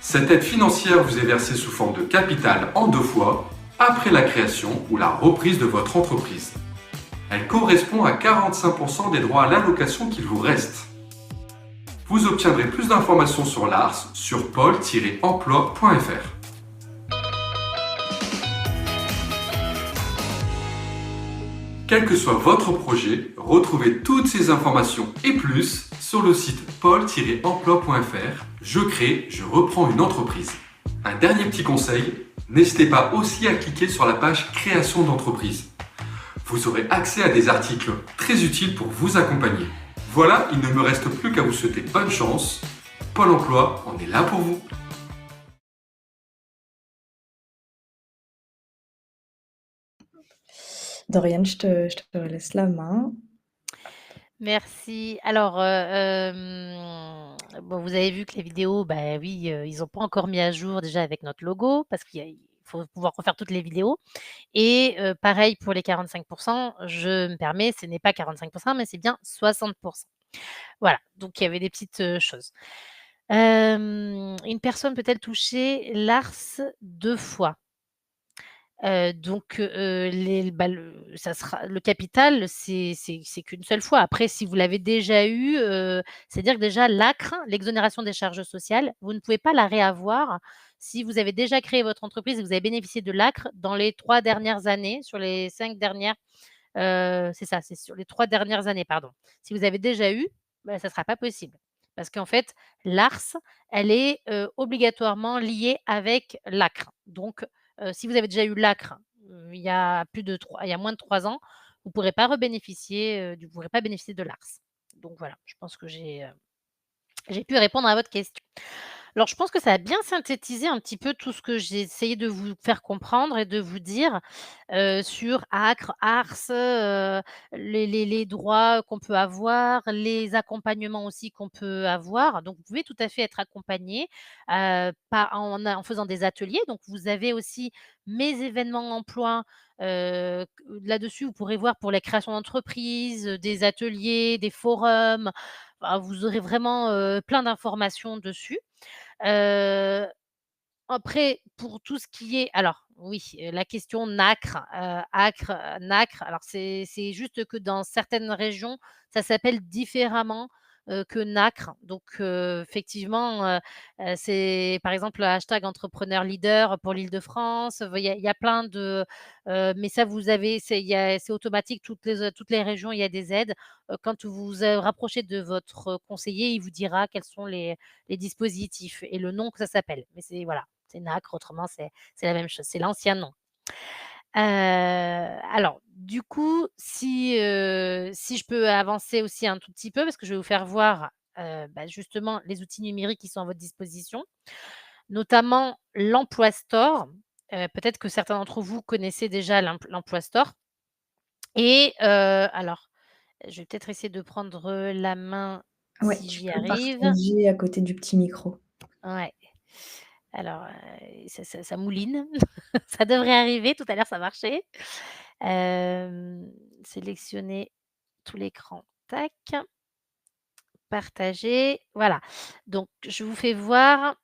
Cette aide financière vous est versée sous forme de capital en 2 fois après la création ou la reprise de votre entreprise. Elle correspond à 45% des droits à l'allocation qu'il vous reste. Vous obtiendrez plus d'informations sur l'ARS sur pôle-emploi.fr. Quel que soit votre projet, retrouvez toutes ces informations et plus sur le site pôle-emploi.fr. Je crée, je reprends une entreprise. Un dernier petit conseil, n'hésitez pas aussi à cliquer sur la page création d'entreprise. Vous aurez accès à des articles très utiles pour vous accompagner. Voilà, il ne me reste plus qu'à vous souhaiter bonne chance. Pôle emploi, on est là pour vous. Dorian, je te laisse la main. Merci. Alors, bon, vous avez vu que les vidéos, bah, oui, ils ont pas encore mis à jour déjà avec notre logo parce il faut pouvoir refaire toutes les vidéos et pareil pour les 45 je me permets, ce n'est pas 45 mais c'est bien 60. Voilà, donc il y avait des petites, choses. Une personne peut-elle toucher l'ARS 2 fois? Donc les bah, le capital, c'est qu'une seule fois. Après, si vous l'avez déjà eu, c'est-à-dire que déjà l'ACRE, l'exonération des charges sociales, vous ne pouvez pas la réavoir si vous avez déjà créé votre entreprise et vous avez bénéficié de l'ACRE dans les 3 dernières années, sur les 5 dernières, c'est ça, c'est sur les 3 dernières années, pardon. Si vous avez déjà eu, bah, ça ne sera pas possible. Parce qu'en fait, l'ARS, elle est, obligatoirement liée avec l'ACRE. Donc, si vous avez déjà eu l'ACRE, il y a moins de 3 ans, vous ne pourrez pas rebénéficier, vous pourrez pas bénéficier de l'ARS. Donc voilà, je pense que j'ai pu répondre à votre question. Alors, je pense que ça a bien synthétisé un petit peu tout ce que j'ai essayé de vous faire comprendre et de vous dire, sur ACRE, ARS, les droits qu'on peut avoir, les accompagnements aussi qu'on peut avoir. Donc vous pouvez tout à fait être accompagné, pas en faisant des ateliers. Donc vous avez aussi mes événements emploi, là-dessus, vous pourrez voir pour la création d'entreprises, des ateliers, des forums. Enfin, vous aurez vraiment, plein d'informations dessus. Heu, Après pour tout ce qui est alors oui, la question nacre, acre, nacre, alors c'est juste que dans certaines régions, ça s'appelle différemment, que nacre. Donc effectivement, c'est par exemple le hashtag entrepreneur leader pour l'Île-de-France. Il y a plein de, mais ça vous avez c'est automatique toutes les régions, il y a des aides. Quand vous vous, rapprochez de votre conseiller, il vous dira quels sont les dispositifs et le nom que ça s'appelle. Mais c'est voilà, c'est nacre, autrement c'est la même chose, c'est l'ancien nom. Alors du coup, si je peux avancer aussi un tout petit peu parce que je vais vous faire voir, bah, justement les outils numériques qui sont à votre disposition, notamment l'Emploi Store. Peut-être que certains d'entre vous connaissaient déjà l'Emploi Store et alors, je vais peut-être essayer de prendre, la main Ouais, si tu j'y peux arrive. partager à côté du petit micro. Ouais. Alors, ça mouline. Ça devrait arriver, tout à l'heure ça marchait. Sélectionner tout l'écran, tac, partager, voilà. Donc je vous fais voir.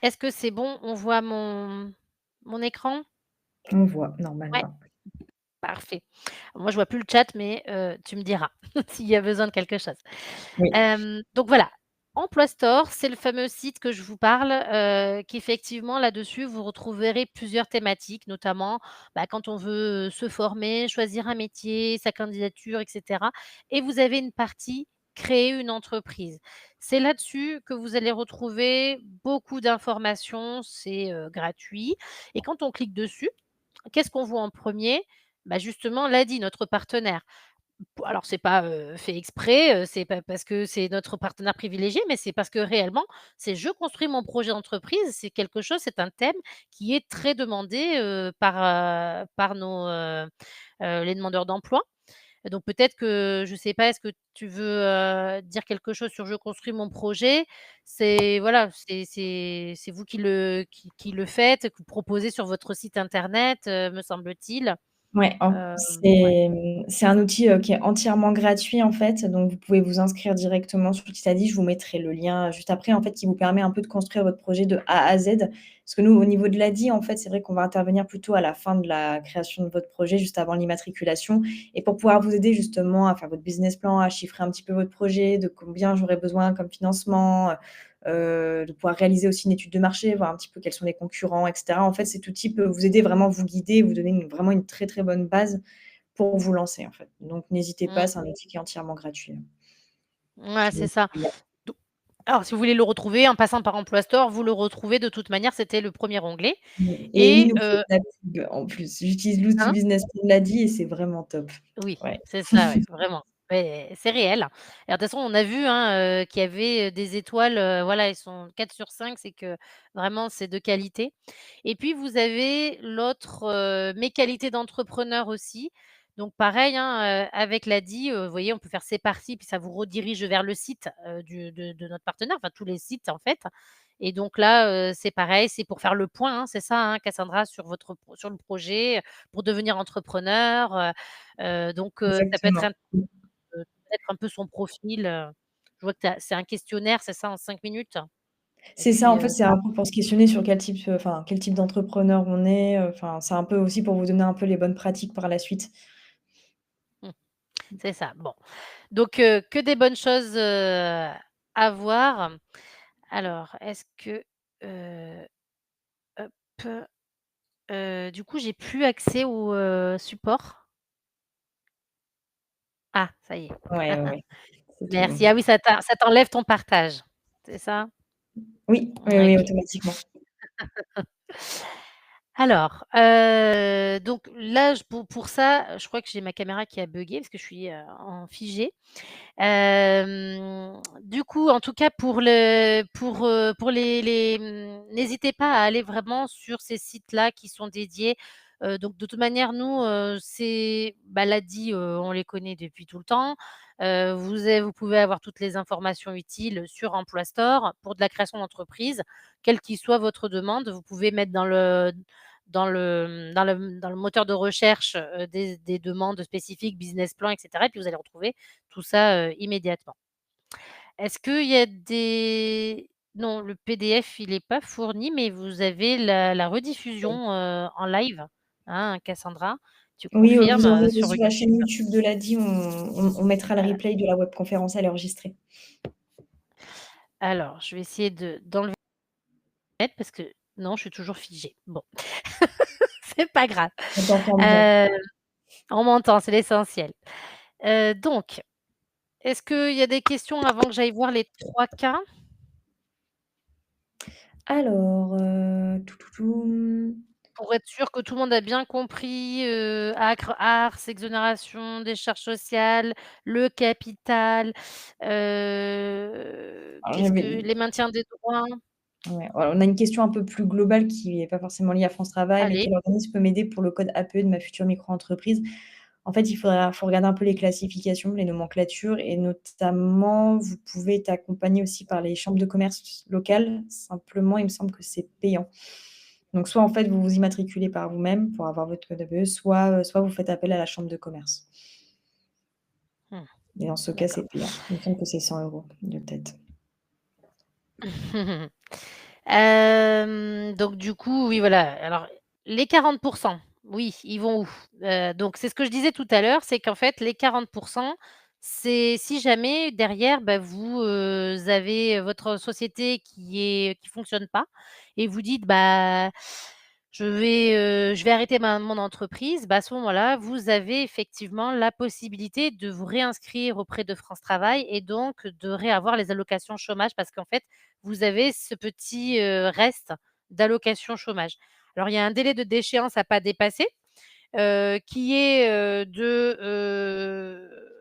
Est-ce que c'est bon? On voit mon écran? On voit Ouais, normalement. parfait. Moi je vois plus le chat, mais tu me diras s'il y a besoin de quelque chose. Oui. Donc voilà, Emploi Store, c'est le fameux site que je vous parle, qu'effectivement là-dessus, vous retrouverez plusieurs thématiques, notamment, bah, quand on veut, se former, choisir un métier, sa candidature et cetera et vous avez une partie créer une entreprise. C'est là-dessus que vous allez retrouver beaucoup d'informations, c'est, gratuit et quand on clique dessus, qu'est-ce qu'on voit en premier? Bah, justement l'ADI, notre partenaire. Alors c'est pas, fait exprès, c'est pas parce que c'est notre partenaire privilégié, mais c'est parce que réellement, c'est je construis mon projet d'entreprise, c'est un thème qui est très demandé, par les demandeurs d'emploi. Donc peut-être que je sais pas, est-ce que tu veux, dire quelque chose sur je construis mon projet? C'est voilà, c'est vous qui le faites, que vous proposez sur votre site internet, me semble-t-il. Ouais, Ouais. c'est un outil, qui est entièrement gratuit, en fait, donc vous pouvez vous inscrire directement sur Titadi. Je vous mettrai le lien, juste après, en fait, qui vous permet un peu de construire votre projet de A à Z. Parce que nous, au niveau de l'ADI, en fait, c'est vrai qu'on va intervenir plutôt à la fin de la création de votre projet, juste avant l'immatriculation et pour pouvoir vous aider justement à faire votre business plan, à chiffrer un petit peu votre projet, de combien j'aurais besoin comme financement, de pouvoir réaliser aussi une étude de marché, voir un petit peu quels sont les concurrents et cetera. En fait, cet outil peut vous aider, vraiment vous guider, vous donner vraiment une très, très bonne base pour vous lancer, en fait. Donc n'hésitez pas, Mmh. c'est un outil qui est entièrement gratuit, hein. Ouais, Je vous c'est mets ça. le lien. Do Alors si vous voulez le retrouver en passant par Emploi Store, vous le retrouvez de toute manière, c'était le premier onglet Et il et nous fait de la pub en plus. J'utilise l'outil hein? Business Plan de l'ADI et c'est vraiment top. Oui, Ouais. c'est ça, ouais, vraiment. Ouais, c'est réel. Et de toute façon, on a vu, hein, qu'il y avait, des étoiles, voilà, ils sont 4 sur 5, c'est que vraiment c'est de qualité. Et puis vous avez l'autre, mes qualités d'entrepreneur aussi. Donc pareil, hein, avec l'ADI, vous voyez, on peut faire c'est parti, puis ça vous redirige vers le site, de notre partenaire, enfin tous les sites en fait. Et donc là, c'est pareil, c'est pour faire le point, hein, c'est ça, hein, Cassandra, sur le projet, pour devenir entrepreneur, donc ça peut être Exactement. peut-être un peu son profil, je vois que tu c'est un questionnaire, c'est ça, en 5 minutes? Et C'est ça, puis, en fait, c'est un peu pour se questionner sur quel type d'entrepreneur on est, enfin, c'est un peu aussi pour vous donner un peu les bonnes pratiques par la suite. mmh, c'est ça. Bon, donc que des bonnes choses, à voir. Alors, est-ce que, heu, hop, du coup, j'ai plus accès au, support? Ah, ça y est. Ouais, ouais, ouais, c'est tout bon. Merci. Ah oui, ça t'enlève ton partage, c'est ça? Oui, oui, oui, OK. automatiquement. Alors, donc là, pour ça, je crois que j'ai ma caméra qui a buggé parce que je suis, en figé. Du coup, en tout cas pour n'hésitez pas à aller vraiment sur ces sites-là qui sont dédiés. Donc de toute manière, nous, c'est Baladi, on les connaît depuis tout le temps. Vous pouvez avoir toutes les informations utiles sur Emploi Store pour de la création d'entreprise. Quelle qu'il soit votre demande, vous pouvez mettre dans le moteur de recherche, des demandes spécifiques, business plan et cetera et puis vous allez retrouver tout ça, immédiatement. Est-ce qu'il y a des non, le PDF il est pas fourni, mais vous avez la rediffusion, en live, hein, Cassandra? Tu Oui, vous confirmes, aurez sur sur la chaîne YouTube? YouTube de l'ADI, on mettra le Voilà. replay de la webconférence, elle est enregistrée. Alors, je vais essayer d'enlever parce que non, je suis toujours figée. Bon, c'est pas grave. On t'entend bien. Heu, on m'entend, c'est l'essentiel. Donc, est-ce qu'il y a des questions avant que j'aille voir les 3 cas? Alors, Pour être sûr que tout le monde a bien compris, ACRE, ARS, exonération des charges sociales, le capital, alors qu'est-ce que j'avais les maintiens des droits? ouais, voilà, on a une question un peu plus globale qui est pas forcément liée à France Travail, mais Allez. quel organisme peut m'aider pour le code APE de ma future micro-entreprise? En fait, faut regarder un peu les classifications, les nomenclatures et notamment, vous pouvez être accompagné aussi par les chambres de commerce locales. Simplement, il me semble que c'est payant. Donc soit, en fait, vous vous immatriculez par vous-même pour avoir votre code APE, soit vous faites appel à la chambre de commerce Mmh, et dans ce cas, d'accord. c'est payant. Il me semble que c'est 100 € de tête. Donc du coup, oui, voilà. Alors les 40, oui, ils vont où? Donc c'est ce que je disais tout à l'heure, c'est qu'en fait les 40, c'est si jamais derrière, bah, vous, avez votre société qui fonctionne pas et vous dites: «Bah, je vais arrêter mon entreprise», bah, à ce moment-là, vous avez effectivement la possibilité de vous réinscrire auprès de France Travail et donc de réavoir les allocations chômage parce qu'en fait, vous avez ce petit, reste d'allocation chômage. Alors il y a un délai de déchéance à pas dépasser, qui est,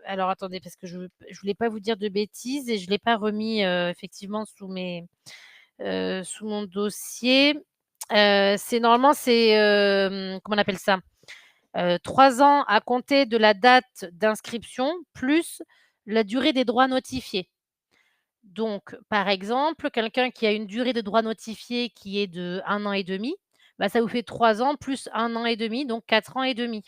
alors attendez parce que je voulais pas vous dire de bêtises et je l'ai pas remis, effectivement sous mon dossier. Comment on appelle ça? 3 ans à compter de la date d'inscription plus la durée des droits notifiés. Donc, par exemple, quelqu'un qui a une durée de droit notifié qui est de 1 an et demi, bah, ça vous fait 3 ans plus 1 an et demi, donc 4 ans et demi.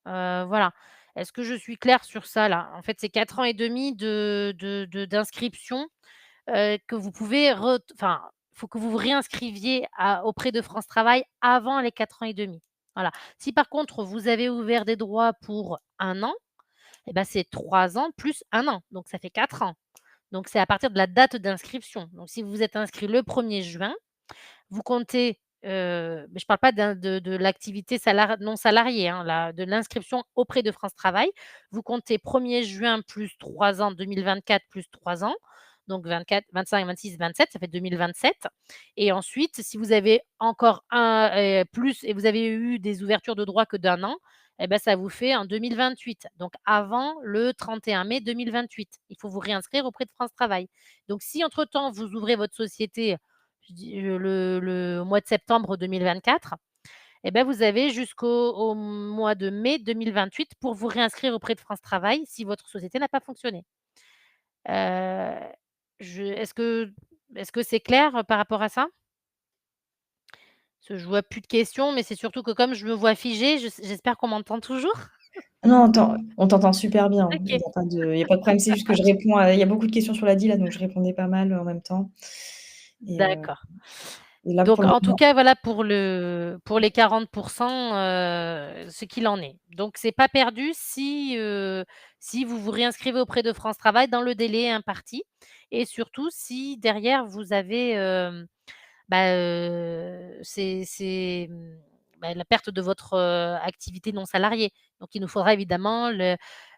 Voilà. Est-ce que je suis claire sur ça là? En fait, c'est 4 ans et demi d'inscription, que vous pouvez enfin, il faut que vous vous réinscriviez auprès de France Travail avant les 4 ans et demi. Voilà. Si par contre, vous avez ouvert des droits pour 1 an, et bah, c'est 3 ans plus 1 an, donc ça fait 4 ans. Donc c'est à partir de la date d'inscription. Donc si vous vous êtes inscrit le 1er juin, vous comptez, mais je ne parle pas de l'activité non salariée, hein, de l'inscription auprès de France Travail. Vous comptez 1er juin plus 3 ans, 2024 plus 3 ans, donc 24, 25, 26, 27, ça fait 2027 et ensuite, si vous avez encore plus et vous avez eu des ouvertures de droits que d'1 an, et bah, ça vous fait en 2028, donc avant le 31 mai 2028. Il faut vous réinscrire auprès de France Travail. Donc si entre temps vous ouvrez votre société, je dis, le mois de septembre 2024, et ben vous avez jusqu'au mois de mai 2028 pour vous réinscrire auprès de France Travail si votre société n'a pas fonctionné. Heu, je est-ce que c'est clair, par rapport à ça? Parce que je vois plus de questions, mais c'est surtout que comme je me vois figée, j'espère qu'on m'entend toujours? Non, on t'entend super bien. Il OK. y a pas de il y a pas de problème, c'est juste que je réponds à il y a beaucoup de questions sur la l'ADI là, donc je répondais pas mal en même temps et D'accord. et là pour Donc le en tout moment cas, voilà pour les 40, ce qu'il en est. Donc c'est pas perdu si vous vous réinscrivez auprès de France Travail dans le délai imparti et surtout si derrière vous avez, la perte de votre, activité non salariée. Donc il nous faudra évidemment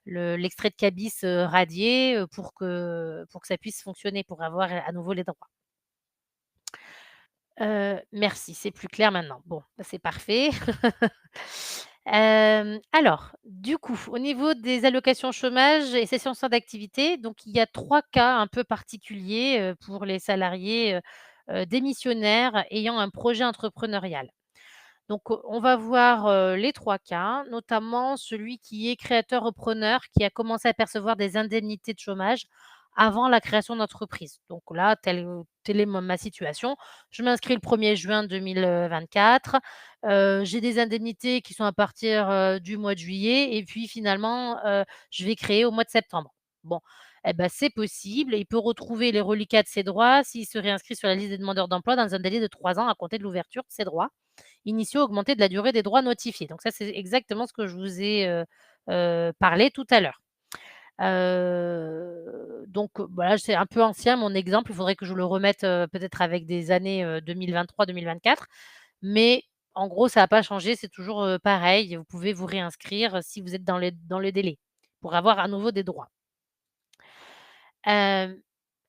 l'extrait de cabis, radié, pour que ça puisse fonctionner, pour avoir à nouveau les droits. Merci, c'est plus clair maintenant. Bon, bah, c'est parfait. Alors, du coup, au niveau des allocations chômage et cessation d'activité, donc il y a 3 cas un peu particuliers, pour les salariés, démissionnaires ayant un projet entrepreneurial. Donc, on va voir, les 3 cas, notamment celui qui est créateur-repreneur, qui a commencé à percevoir des indemnités de chômage avant la création d'entreprise. Donc là, telle est ma situation. Je m'inscris le 1er juin 2024, j'ai des indemnités qui sont à partir, du mois de juillet et puis finalement, je vais créer au mois de septembre. Bon, eh ben, c'est possible et il peut retrouver les reliquats de ses droits s'il se réinscrit sur la liste des demandeurs d'emploi dans un délai de 3 ans à compter de l'ouverture de ses droits initiaux augmentés de la durée des droits notifiés. Donc ça, c'est exactement ce que je vous ai, parlé tout à l'heure. Donc voilà, c'est un peu ancien mon exemple, il faudrait que je le remette, peut-être avec des années, 2023-2024. Mais en gros, ça n'a pas changé, c'est toujours, pareil. Vous pouvez vous réinscrire, si vous êtes dans les délais, pour avoir à nouveau des droits. Hem,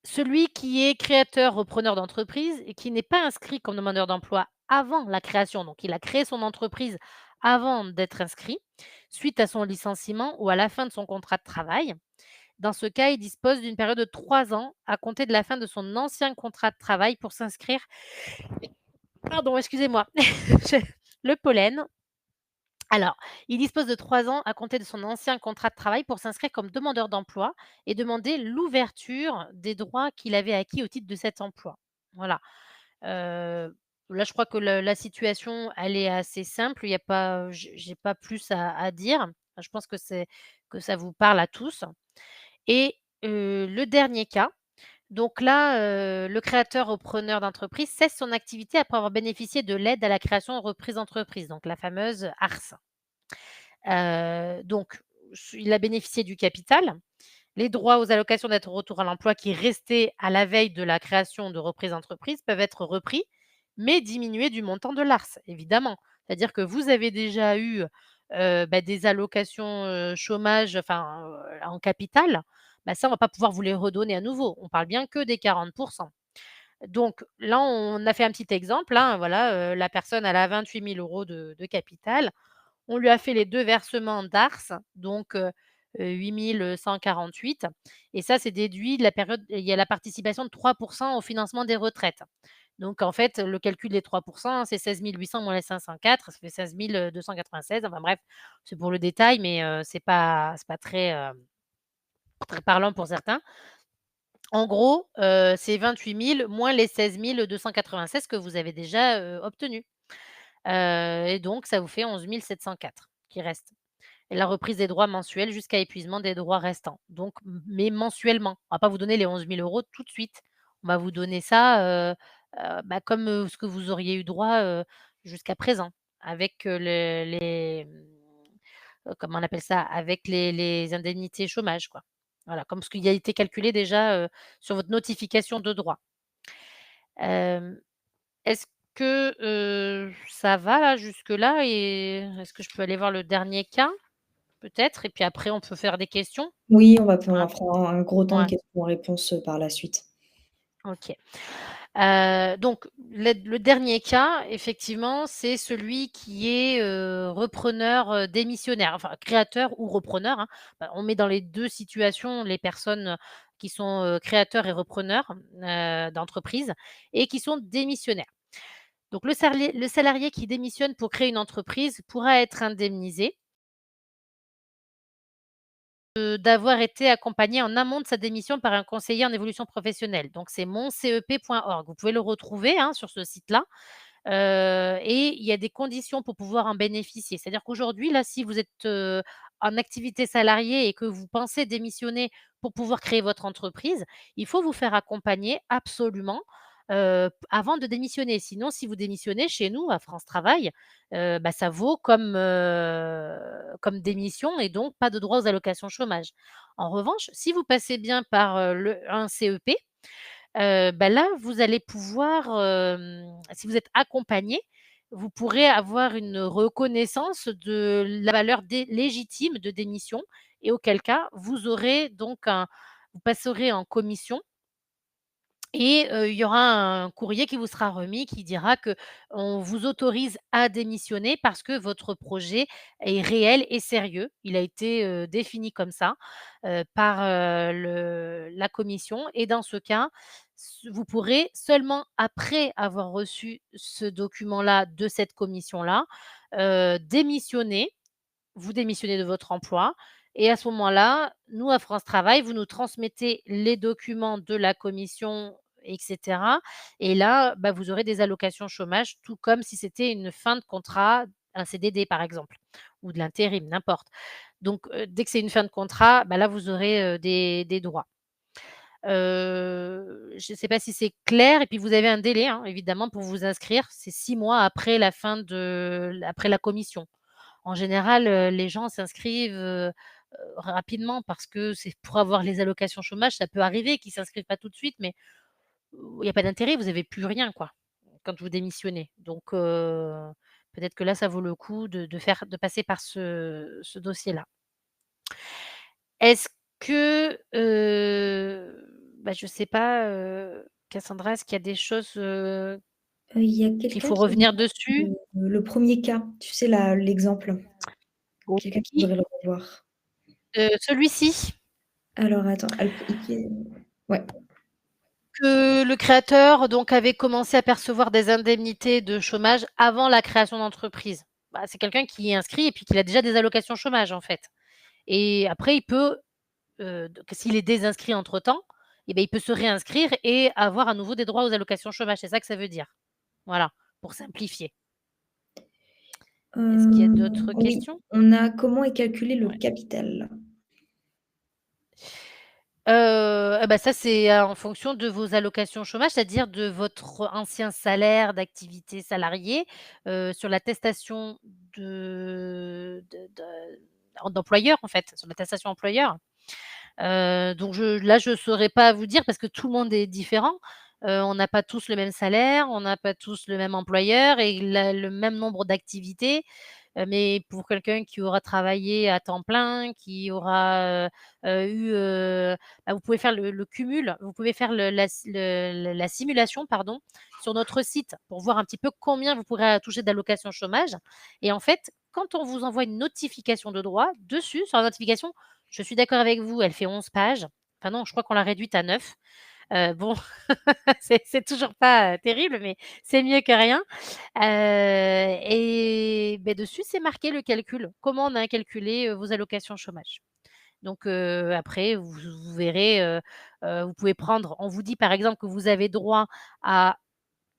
Celui qui est créateur, repreneur d'entreprise et qui n'est pas inscrit comme demandeur d'emploi avant la création, donc il a créé son entreprise avant d'être inscrit, suite à son licenciement ou à la fin de son contrat de travail. Dans ce cas, il dispose d'une période de 3 ans à compter de la fin de son ancien contrat de travail pour s'inscrire. Pardon, excusez-moi, j'ai le pollen. Alors, il dispose de 3 ans à compter de son ancien contrat de travail pour s'inscrire comme demandeur d'emploi et demander l'ouverture des droits qu'il avait acquis au titre de cet emploi. Voilà. Là, je crois que la situation, elle est assez simple. Il y a pas j'ai pas plus à dire. Enfin, je pense que ça vous parle à tous et le dernier cas, donc là, le créateur repreneur d'entreprise cesse son activité après avoir bénéficié de l'aide à la création ou reprise d'entreprise, donc la fameuse ARS. Donc il a bénéficié du capital. Les droits aux allocations d'aide au retour à l'emploi qui restaient à la veille de la création de reprise d'entreprise peuvent être repris, mais diminués du montant de l'ARS, évidemment. C'est-à-dire que vous avez déjà eu, des allocations, chômage, enfin, en capital, bah, ça, on va pas pouvoir vous les redonner à nouveau. On parle bien que des 40. Donc là, on a fait un petit exemple, hein, voilà, la personne elle a 28 000 € de capital. On lui a fait les 2 versements d'ARS, donc 8 148 et ça, c'est déduit de la période il y a la participation de 3 au financement des retraites. Donc en fait, le calcul des 3 c'est 16 800 moins les 504, ça fait 16 296. Enfin bref, c'est pour le détail, mais c'est pas très, très parlant pour certains. En gros, c'est 28 000 moins les 16 296 que vous avez déjà, obtenus. Et donc ça vous fait 11 704 qui restent. Et la reprise des droits mensuels jusqu'à épuisement des droits restants. Donc mais mensuellement. On va pas vous donner les 11 000 € tout de suite. On va vous donner ça, comme, ce que vous auriez eu droit, jusqu'à présent avec, comment on appelle ça? Avec les indemnités chômage, quoi. Voilà, comme ce qui a été calculé déjà, sur votre notification de droits. Hem, Est-ce que, ça va là jusque-là et est-ce que je peux aller voir le dernier cas? Peut-être et puis après on peut faire des questions? oui, on Hein? va faire un gros temps de Ouais, questions-réponses, par la suite. OK. Donc le dernier cas, effectivement, c'est celui qui est, repreneur, démissionnaire, enfin créateur ou repreneur, hein. On met dans les 2 situations les personnes, qui sont, créateurs et repreneurs, d'entreprises et qui sont démissionnaires. Donc le salarié qui démissionne pour créer une entreprise pourra être indemnisé d'avoir été accompagné en amont de sa démission par un conseiller en évolution professionnelle. Donc c'est moncep.org. Vous pouvez le retrouver, hein, sur ce site-là, et il y a des conditions pour pouvoir en bénéficier. C'est-à-dire qu'aujourd'hui, là, si vous êtes, en activité salariée et que vous pensez démissionner pour pouvoir créer votre entreprise, il faut vous faire accompagner absolument, avant de démissionner. Sinon, si vous démissionnez chez nous, à France Travail, ça vaut comme démission et donc pas de droit aux allocations chômage. En revanche, si vous passez bien par, un CEP, là, vous allez pouvoir, si vous êtes accompagné, vous pourrez avoir une reconnaissance de la valeur légitime de démission et auquel cas, vous passerez en commission et il y aura un courrier qui vous sera remis qui dira qu'on vous autorise à démissionner parce que votre projet est réel et sérieux. Il a été, défini comme ça, par, la commission et dans ce cas, vous pourrez seulement après avoir reçu ce document-là de cette commission-là, démissionner. Vous démissionnez de votre emploi et à ce moment-là, nous, à France Travail, vous nous transmettez les documents de la commission et cetera et là, vous aurez des allocations chômage, tout comme si c'était une fin de contrat, un CDD, par exemple, ou de l'intérim, n'importe. Donc dès que c'est une fin de contrat, là, vous aurez, des droits. Je ne sais pas si c'est clair et puis vous avez un délai, hein, évidemment, pour vous inscrire. C'est 6 mois après la commission. En général, les gens s'inscrivent, rapidement parce que c'est pour avoir les allocations chômage, ça peut arriver qu'ils s'inscrivent pas tout de suite, mais il y a pas d'intérêt, vous avez plus rien, quoi, quand vous démissionnez. Donc peut-être que là, ça vaut le coup de passer par ce dossier-là. Est-ce que, je sais pas, Cassandra, est-ce qu'il y a des choses, Il y a qu'il quelqu'un faut qui me revenir dessus? le 1er cas, tu sais l'exemple? Quelqu'un qui Oui, voudrait le revoir. celui-ci. Alors attends, ouais. Que le créateur donc avait commencé à percevoir des indemnités de chômage avant la création d'entreprise. C'est quelqu'un qui est inscrit et puis qui a déjà des allocations chômage, en fait et après il peut, donc s'il est désinscrit entre-temps il peut se réinscrire et avoir à nouveau des droits aux allocations chômage. C'est ça que ça veut dire. Voilà, pour simplifier. Est-ce qu'il y a d'autres Oui, questions? on a comment est calculé le Ouais. capital? Ça, c'est en fonction de vos allocations chômage, c'est-à-dire de votre ancien salaire d'activité salariée, sur l'attestation d'employeur, en fait, sur l'attestation employeur. Donc je saurais pas vous dire parce que tout le monde est différent. On n'a pas tous le même salaire, on n'a pas tous le même employeur et le même nombre d'activités. Mais pour quelqu'un qui aura travaillé à temps plein, qui aura, eu, vous pouvez faire le cumul, vous pouvez faire la simulation, pardon, sur notre site pour voir un petit peu combien vous pourrez toucher d'allocations chômage et en fait, quand on vous envoie une notification de droit, dessus, sur la notification, je suis d'accord avec vous, elle fait 11 pages. Enfin non, je crois qu'on l'a réduite à 9. Bon, c'est toujours pas, terrible, mais c'est mieux que rien. Dessus, c'est marqué le calcul, comment on a calculé, vos allocations chômage. Donc après vous verrez, vous pouvez prendre on vous dit par exemple que vous avez droit à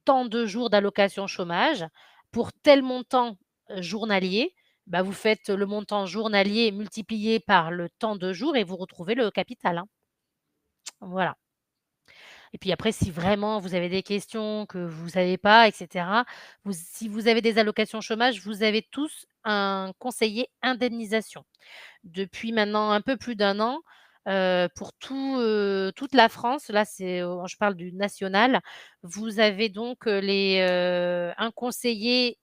tant de jours d'allocation chômage pour tel montant, journalier, vous faites le montant journalier multiplié par le temps de jours et vous retrouvez le capital, hein. Voilà. Et puis après, si vraiment vous avez des questions que vous savez pas et cetera, si vous avez des allocations chômage, vous avez tous un conseiller indemnisation. Depuis maintenant un peu plus d'1 an, pour toute la France, là je parle du national, vous avez donc, un conseiller,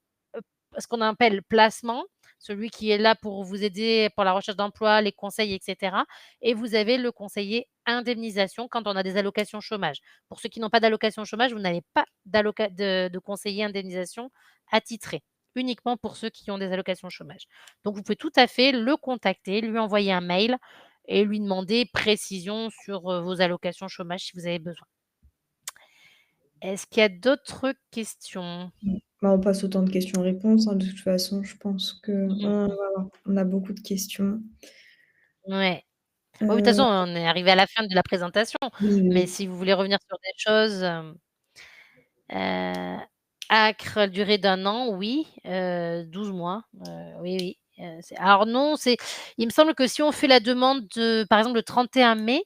ce qu'on appelle placement, celui qui est là pour vous aider pour la recherche d'emploi, les conseils et cetera et vous avez le conseiller indemnisation quand on a des allocations chômage. Pour ceux qui n'ont pas d'allocation chômage, vous n'avez pas de conseiller indemnisation attitré, uniquement pour ceux qui ont des allocations chômage. Donc vous pouvez tout à fait le contacter, lui envoyer un mail et lui demander précision sur, vos allocations chômage si vous avez besoin. Est-ce qu'il y a d'autres questions? On passe au temps de questions-réponses, hein, de toute façon, je pense qu'on Mmh. on a beaucoup de questions. Ouais. Oui, de toute façon, Heu, on est arrivé à la fin de la présentation, oui, oui, mais oui. si vous voulez revenir sur des choses, ACRE, durée d'1 an, oui, 12 mois, oui, oui, c'est alors non, il me semble que si on fait la demande, par exemple, le 31 mai,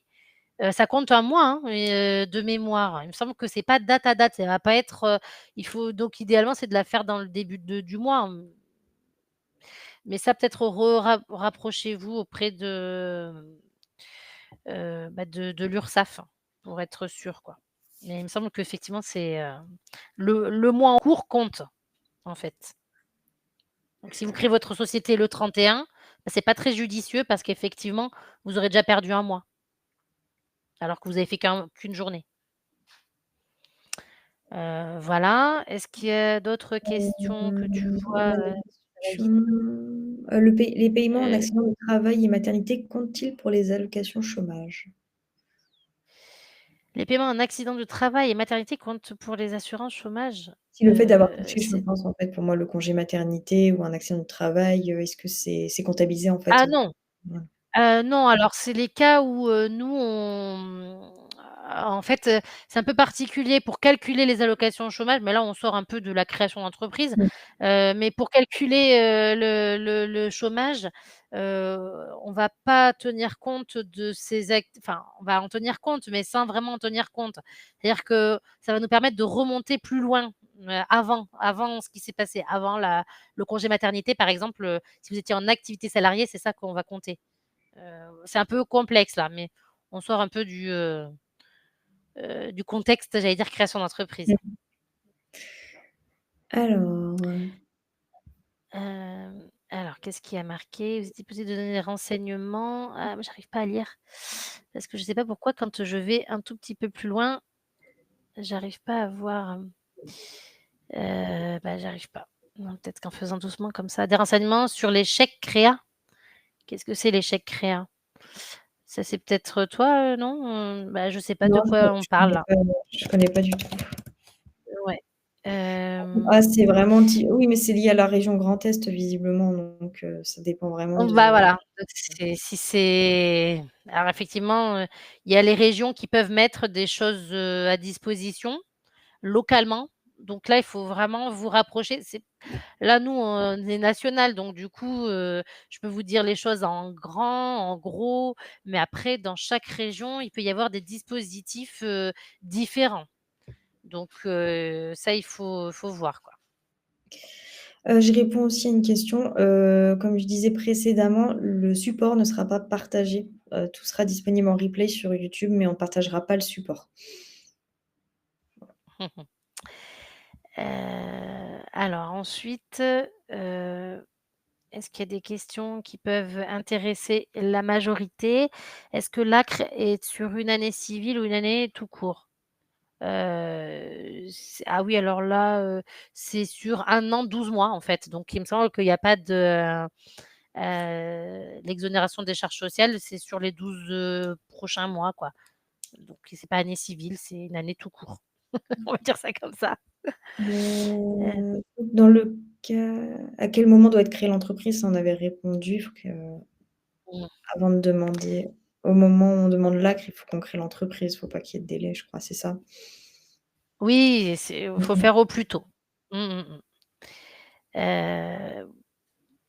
Ça compte un mois, hein, de mémoire. Il me semble que c'est pas date à date. Ça va pas être, il faut donc idéalement, c'est de la faire dans le début du mois, mais ça peut-être rapprochez-vous auprès de l'URSSAF pour être sûr, quoi. Mais il me semble qu'effectivement, c'est, le mois en cours compte, en fait. Donc si vous créez votre société le 31, bah, c'est pas très judicieux parce qu'effectivement, vous aurez déjà perdu un mois, alors que vous avez fait qu'une journée. Voilà. Est-ce qu'il y a d'autres questions que tu vois, On a des sur la questions. liste? Les paiements en Heu, accident de travail et maternité comptent-ils pour les allocations chômage? les paiements en accident de travail et maternité comptent pour les assurances chômage? Si le fait d'avoir touché, je C'est pense, en fait, pour moi, le congé maternité ou un accident de travail, est-ce que c'est comptabilisé, en fait? ah non! Voilà. Non, alors c'est les cas où, nous en fait, c'est un peu particulier pour calculer les allocations chômage, mais là on sort un peu de la création d'entreprise. Mmh. Mais pour calculer, le chômage, on va pas tenir compte de ces enfin, on va en tenir compte, mais sans vraiment en tenir compte. C'est-à-dire que ça va nous permettre de remonter plus loin, avant ce qui s'est passé, avant le congé maternité par exemple, si vous étiez en activité salariée, c'est ça qu'on va compter. C'est un peu complexe là, mais on sort un peu du contexte, j'allais dire création d'entreprise. Mmh. Alors, Alors qu'est-ce qui a marqué? Vous étiez possible de donner des renseignements. Ah, moi j'arrive pas à lire parce que je sais pas pourquoi quand je vais un tout petit peu plus loin, j'arrive pas à voir, j'arrive pas. Non, peut-être qu'en faisant doucement comme ça. Des renseignements sur les chèques créa? Qu'est-ce que c'est les chèques créa? Ça c'est peut-être toi, non? Je sais pas de non, quoi on parle là. je connais pas du tout. Ouais. Ah, c'est vraiment oui, mais c'est lié à la région Grand Est, visiblement, donc ça dépend vraiment de Voilà, donc si c'est alors effectivement, il y a les régions qui peuvent mettre des choses, à disposition localement. Donc là, il faut vraiment vous rapprocher. Là, nous, on est national, donc du coup, je peux vous dire les choses en grand, en gros, mais après dans chaque région, il peut y avoir des dispositifs, différents. Donc ça, il faut voir, quoi. Je réponds aussi à une question. Comme je disais précédemment, le support ne sera pas partagé. Tout sera disponible en replay sur YouTube, mais on ne partagera pas le support. Alors ensuite, est-ce qu'il y a des questions qui peuvent intéresser la majorité? Est-ce que l'ACRE est sur une année civile ou une année tout court? Ah oui, alors là, c'est sur 1 an, 12 mois, en fait. Donc il me semble qu'il y a pas de, l'exonération des charges sociales, c'est sur les 12, prochains mois, quoi. Donc c'est pas année civile, c'est une année tout court. On va dire ça comme ça. Heu, Dans le cas à quel moment doit être créée l'entreprise? Ça, on avait répondu. Il faut que mmh. avant de demander au moment où on demande l'ACRE, il faut qu'on crée l'entreprise. Il ne faut pas qu'il y ait de délai, je crois, c'est ça? Oui, faut Mmh. faire au plus tôt. Mmh, mmh mh. Heu,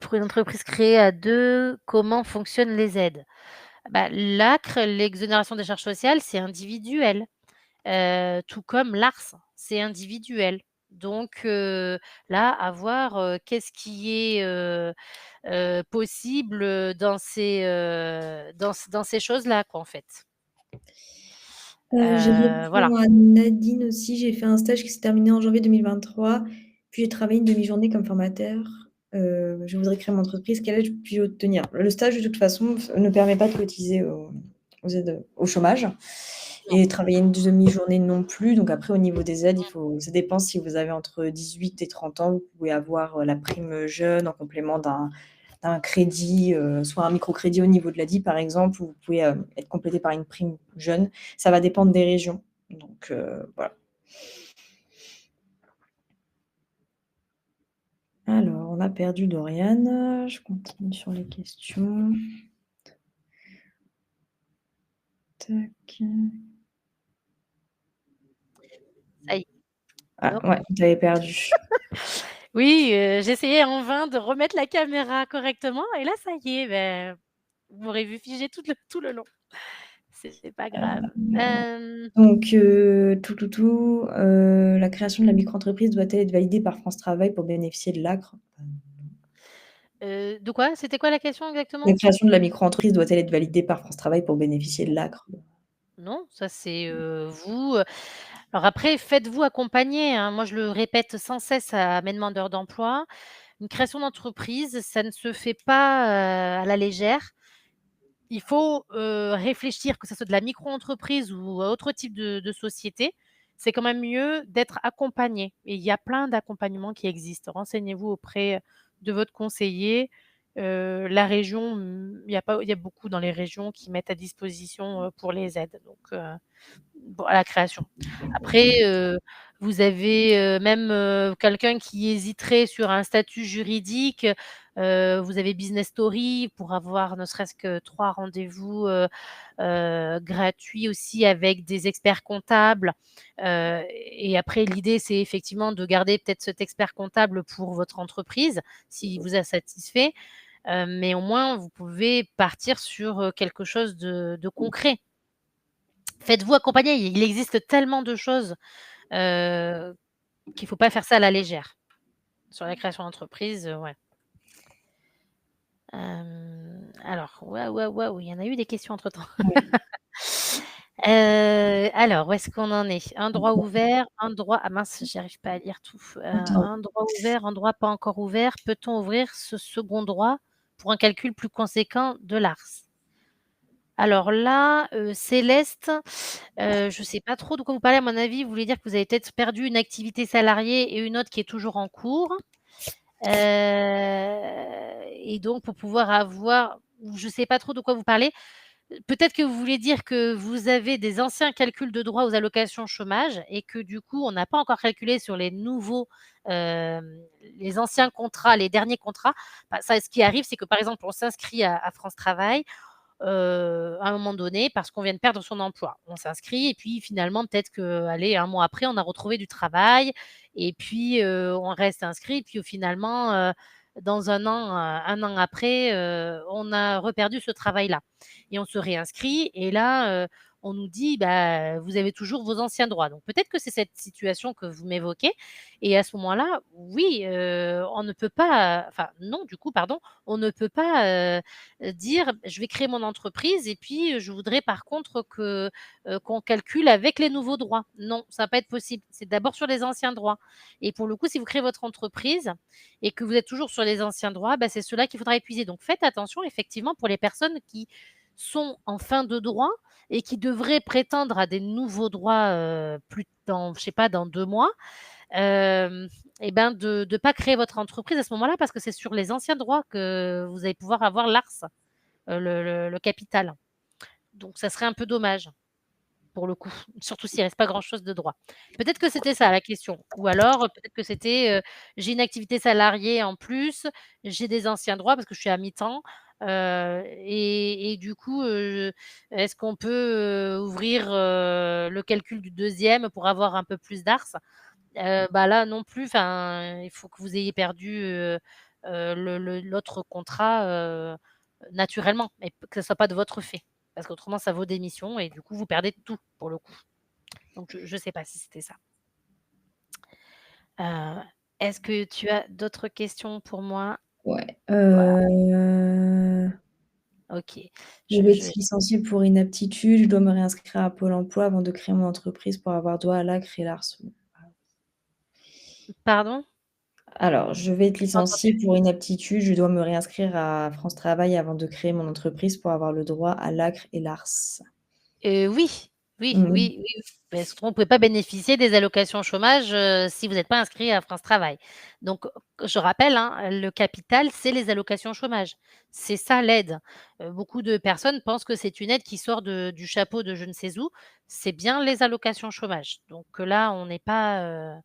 pour une entreprise créée à 2, comment fonctionnent les aides? L'ACRE, l'exonération des charges sociales, c'est individuel, tout comme l'ARS, c'est individuel. Donc là, à voir, qu'est-ce qui est, possible, dans ces choses-là, quoi, en fait. Je Voilà. réponds à Nadine aussi. J'ai fait un stage qui s'est terminé en janvier 2023, puis j'ai travaillé une demi-journée comme formateur. Je voudrais créer mon entreprise. Quel âge puis-je obtenir? Le stage, de toute façon, ne permet pas de cotiser aux aides au chômage Non. et travailler une demi-journée non plus. Donc après, au niveau des aides, ça dépend si vous avez entre 18 et 30 ans, vous pouvez avoir, la prime jeune en complément d'un crédit, soit un microcrédit au niveau de l'ADI, par exemple, ou vous pouvez, être complété par une prime jeune. Ça va dépendre des régions. Donc, voilà. Alors, on a perdu Doriane. Je continue sur les questions. Tac. Ça y est. Ah Non. ouais, on t'avait perdu. Oui, j'essayais en vain de remettre la caméra correctement et là, ça y est, vous m'aurez vu figer tout le long. C'est pas grave. Hem, Donc la création de la micro-entreprise doit-elle être validée par France Travail pour bénéficier de l'ACRE? de quoi? C'était quoi la question La exactement? création de la micro-entreprise doit-elle être validée par France Travail pour bénéficier de l'ACRE? Non, ça c'est, vous, alors après faites-vous accompagner, hein. Moi je le répète sans cesse à mes demandeurs d'emploi, une création d'entreprise, ça ne se fait pas, à la légère. Il faut, réfléchir, que ça soit de la micro-entreprise ou autre type de société, c'est quand même mieux d'être accompagné et il y a plein d'accompagnements qui existent. Renseignez-vous auprès de votre conseiller. La région, il y a beaucoup dans les régions qui mettent à disposition, pour les aides, donc pour à la création. Après, vous avez, même, quelqu'un qui hésiterait sur un statut juridique, vous avez Business Story pour avoir ne serait-ce que 3 rendez-vous, gratuits aussi avec des experts comptables, et après l'idée, c'est effectivement de garder peut-être cet expert comptable pour votre entreprise, s'il vous a satisfait, mais au moins vous pouvez partir sur, quelque chose de concret. Faites-vous accompagner, il existe tellement de choses, heu, qu'il faut pas faire ça à la légère. Sur la création d'entreprise, ouais. Alors, waouh, waouh, waouh, il y en a eu des questions entre-temps. Ouais. Alors, où est-ce qu'on en est? Un droit ouvert, un droit ah mince, j'arrive pas à lire tout. Attends, Un droit ouvert, un droit pas encore ouvert. Peut-on ouvrir ce second droit pour un calcul plus conséquent de l'ARS? Alors là, Céleste, je sais pas trop de quoi vous parlez. À mon avis, vous voulez dire que vous avez peut-être perdu une activité salariée et une autre qui est toujours en cours. Et donc pour pouvoir avoir ou je sais pas trop de quoi vous parlez. Peut-être que vous voulez dire que vous avez des anciens calculs de droits aux allocations chômage et que du coup, on n'a pas encore calculé sur les nouveaux, les anciens contrats, les derniers contrats. Bah, ça, ce qui arrive, c'est que, par exemple, on s'inscrit à France Travail, à un moment donné parce qu'on vient de perdre son emploi. On s'inscrit et puis finalement peut-être que, allez, un mois après, on a retrouvé du travail et puis, on reste inscrit et puis finalement, dans 1 an après, on a reperdu ce travail-là et on se réinscrit et là, on nous dit: «Bah, vous avez toujours vos anciens droits». Donc peut-être que c'est cette situation que vous m'évoquez et à ce moment-là, oui, on ne peut pas, enfin non, du coup, pardon, on ne peut pas, dire: «Je vais créer mon entreprise et puis, je voudrais par contre que, qu'on calcule avec les nouveaux droits». Non, ça va pas être possible. C'est d'abord sur les anciens droits et pour le coup, si vous créez votre entreprise et que vous êtes toujours sur les anciens droits, bah, c'est ceux-là qu'il faudra épuiser. Donc faites attention effectivement pour les personnes qui sont en fin de droit et qui devraient prétendre à des nouveaux droits, plus dans je sais pas, dans 2 mois, hem et ben, de pas créer votre entreprise à ce moment-là parce que c'est sur les anciens droits que vous allez pouvoir avoir l'ARS, le capital. Donc ça serait un peu dommage, pour le coup, surtout s'il reste pas grand-chose de droit. Peut-être que c'était ça la question ou alors, peut-être que c'était, j'ai une activité salariée en plus, j'ai des anciens droits parce que je suis à mi-temps, et du coup, est-ce qu'on peut, ouvrir, le calcul du deuxième pour avoir un peu plus d'ARS? Bah, là non plus, enfin, il faut que vous ayez perdu, l'autre contrat, naturellement et que ce soit pas de votre fait. Parce qu'autrement ça vaut démission et du coup vous perdez tout pour le coup. Donc je sais pas si c'était ça. Heu, est-ce que tu as d'autres questions pour moi? ouais, Voilà, OK. je vais Je être licenciée pour inaptitude, je dois me réinscrire à Pôle emploi avant de créer mon entreprise pour avoir droit à l'ACRE et l'ARS. Pardon? Alors, je vais être J'ai pas licenciée entendu. pour inaptitude, je dois me réinscrire à France Travail avant de créer mon entreprise pour avoir le droit à l'ACRE et l'ARS. Oui, oui, Mmh mh. oui, oui, oui. Parce qu'on ne pouvez pas bénéficier des allocations chômage, si vous n'êtes pas inscrit à France Travail. Donc, je rappelle, hein, le capital, c'est les allocations chômage. C'est ça l'aide. Beaucoup de personnes pensent que c'est une aide qui sort du chapeau de je ne sais où. C'est bien les allocations chômage. Donc, là, on n'est pas,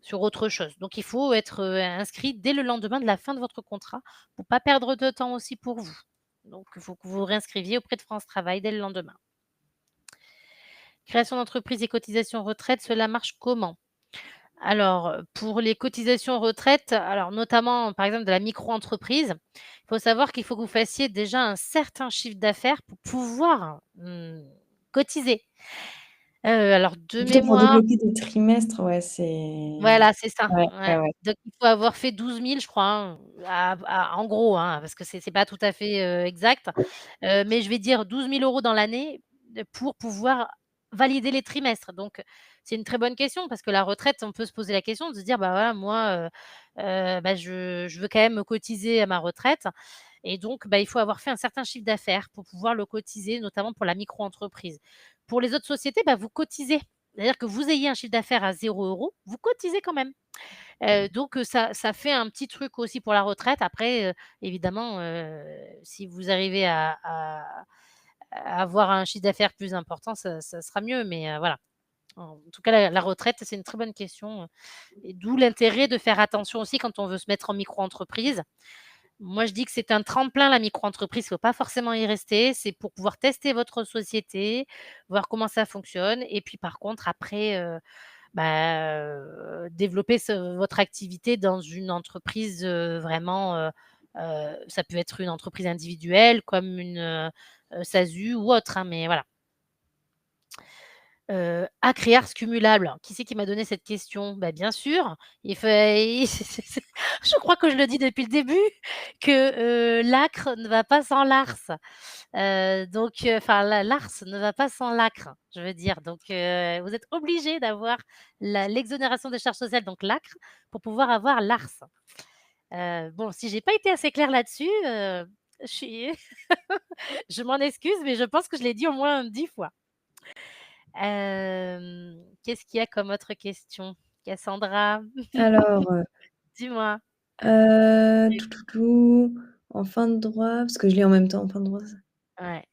sur autre chose. Donc il faut être, inscrit dès le lendemain de la fin de votre contrat pour pas perdre de temps aussi pour vous. Donc il faut que vous vous réinscriviez auprès de France Travail dès le lendemain. Création d'entreprise et cotisation retraite, cela marche comment? Alors, pour les cotisations retraite, alors notamment, par exemple, de la micro-entreprise, il faut savoir qu'il faut que vous fassiez déjà un certain chiffre d'affaires pour pouvoir, cotiser. Alors de Plutôt pour mémoire, débloquer des trimestres, ouais, c'est voilà, c'est ça, ouais, ouais. ouais, ouais. Donc il faut avoir fait 12 000, je crois, hein, en gros, hein, parce que c'est pas tout à fait, exact. Mais je vais dire 12 000 € dans l'année, pour pouvoir valider les trimestres. Donc c'est une très bonne question parce que la retraite, on peut se poser la question de se dire: «Bah, voilà, moi, bah, je veux quand même cotiser à ma retraite» et donc bah, il faut avoir fait un certain chiffre d'affaires pour pouvoir le cotiser, notamment pour la micro-entreprise. Pour les autres sociétés, bah, vous cotisez. C'est-à-dire que vous ayez un chiffre d'affaires à 0 €, vous cotisez quand même. Donc ça fait un petit truc aussi pour la retraite. Après, évidemment, si vous arrivez à avoir un chiffre d'affaires plus important, ça sera mieux, mais voilà. En tout cas, la retraite, c'est une très bonne question, et d'où l'intérêt de faire attention aussi quand on veut se mettre en micro-entreprise. Moi, je dis que c'est un tremplin, la micro-entreprise, il faut pas forcément y rester. C'est pour pouvoir tester votre société, voir comment ça fonctionne et puis par contre après, développer votre activité dans une entreprise, vraiment, ça peut être une entreprise individuelle comme une, SASU ou autre, hein, mais voilà. Acréars cumulable, qui c'est qui m'a donné cette question? Bah, bien sûr, il fait je crois que je le dis depuis le début que, l'acre ne va pas sans l'ars. Donc enfin l'ars ne va pas sans l'acre, je veux dire. Donc vous êtes obligé d'avoir l'exonération des charges sociales, donc l'acre, pour pouvoir avoir l'ars. Bon, si j'ai pas été assez claire là-dessus, je suis je m'en excuse, mais je pense que je l'ai dit au moins 10 fois. Qu'est-ce qu'il y a comme autre question? Cassandra, Alors, dis-moi. en fin de droit, parce que je lis en même temps, en fin de droit, Ouais,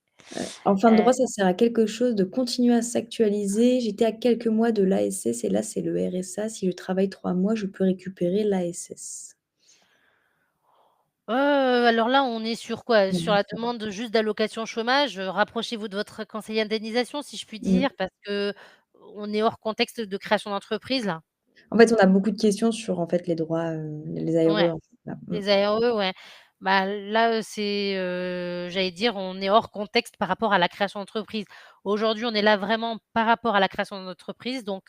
en fin de heu, droit, ça sert à quelque chose de continuer à s'actualiser. J'étais à quelques mois de l'ASS et là, c'est le RSA. Si je travaille 3 mois, je peux récupérer l'ASS. alors là, on est sur quoi? Sur Mmh. la demande juste d'allocation chômage, rapprochez-vous de votre conseiller indemnisation, si je puis Mmh. dire, parce qu'on est hors contexte de création d'entreprise, là. En fait, on a beaucoup de questions sur, en fait, les droits, les Ouais. ARE, en fait, là. Mmh. Les ARE, ouais. Bah, là, c'est, j'allais dire, on est hors contexte par rapport à la création d'entreprise. Aujourd'hui, on est là vraiment par rapport à la création d'entreprise, donc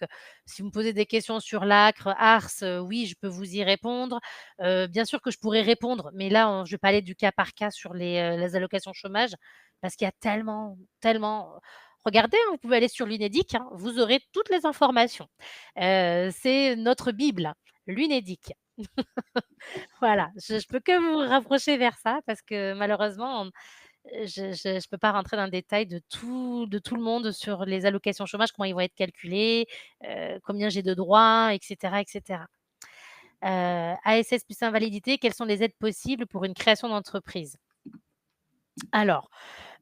si vous me posez des questions sur l'ACRE, ARS, oui, je peux vous y répondre. Bien sûr que je pourrais répondre, mais là, je vais pas aller du cas par cas sur les allocations chômage parce qu'il y a tellement, tellement regardez, hein, vous pouvez aller sur l'UNEDIC, hein, vous aurez toutes les informations. C'est notre bible, l'UNEDIC. Voilà, je peux que vous rapprocher vers ça parce que malheureusement, je peux pas rentrer dans le détail de tout le monde sur les allocations chômage, comment ils vont être calculés, combien j'ai de droits et cetera et cetera. ASS plus invalidité, quelles sont les aides possibles pour une création d'entreprise? Alors,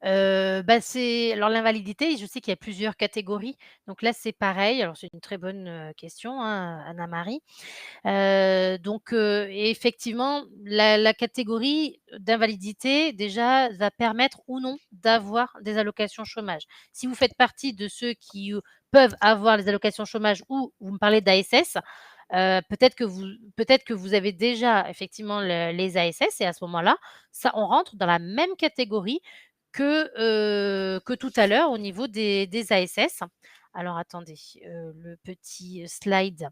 c'est alors l'invalidité, je sais qu'il y a plusieurs catégories, donc là, c'est pareil. Alors c'est une très bonne, question, hein, Anna Marie. Et effectivement, la catégorie d'invalidité, déjà, va permettre ou non d'avoir des allocations chômage. Si vous faites partie de ceux qui, peuvent avoir les allocations chômage ou vous me parlez d'ASS, peut-être que vous avez déjà effectivement les ASS et à ce moment-là, ça on rentre dans la même catégorie que tout à l'heure au niveau des ASS. Alors attendez, le petit slide.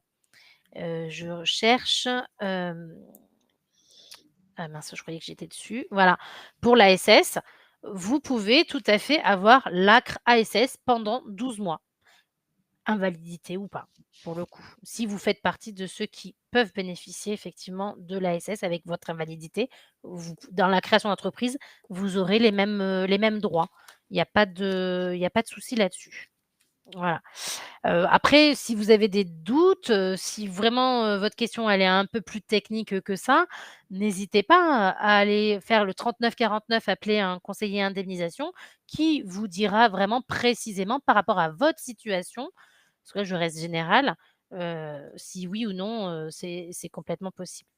Je recherche, ah mince, je croyais que j'étais dessus. Voilà, pour l'ASS, vous pouvez tout à fait avoir l'ACRE ASS pendant 12 mois, invalidité ou pas, pour le coup. Si vous faites partie de ceux qui peuvent bénéficier effectivement de l'ASS avec votre invalidité, dans la création d'entreprise, vous aurez les mêmes droits. Il y a pas de souci là-dessus. Voilà. Après, si vous avez des doutes, si vraiment, votre question elle est un peu plus technique, que ça, n'hésitez pas à aller faire le 39 49, appeler un conseiller indemnisation qui vous dira vraiment précisément par rapport à votre situation, parce que là je reste générale, si oui ou non, c'est complètement possible.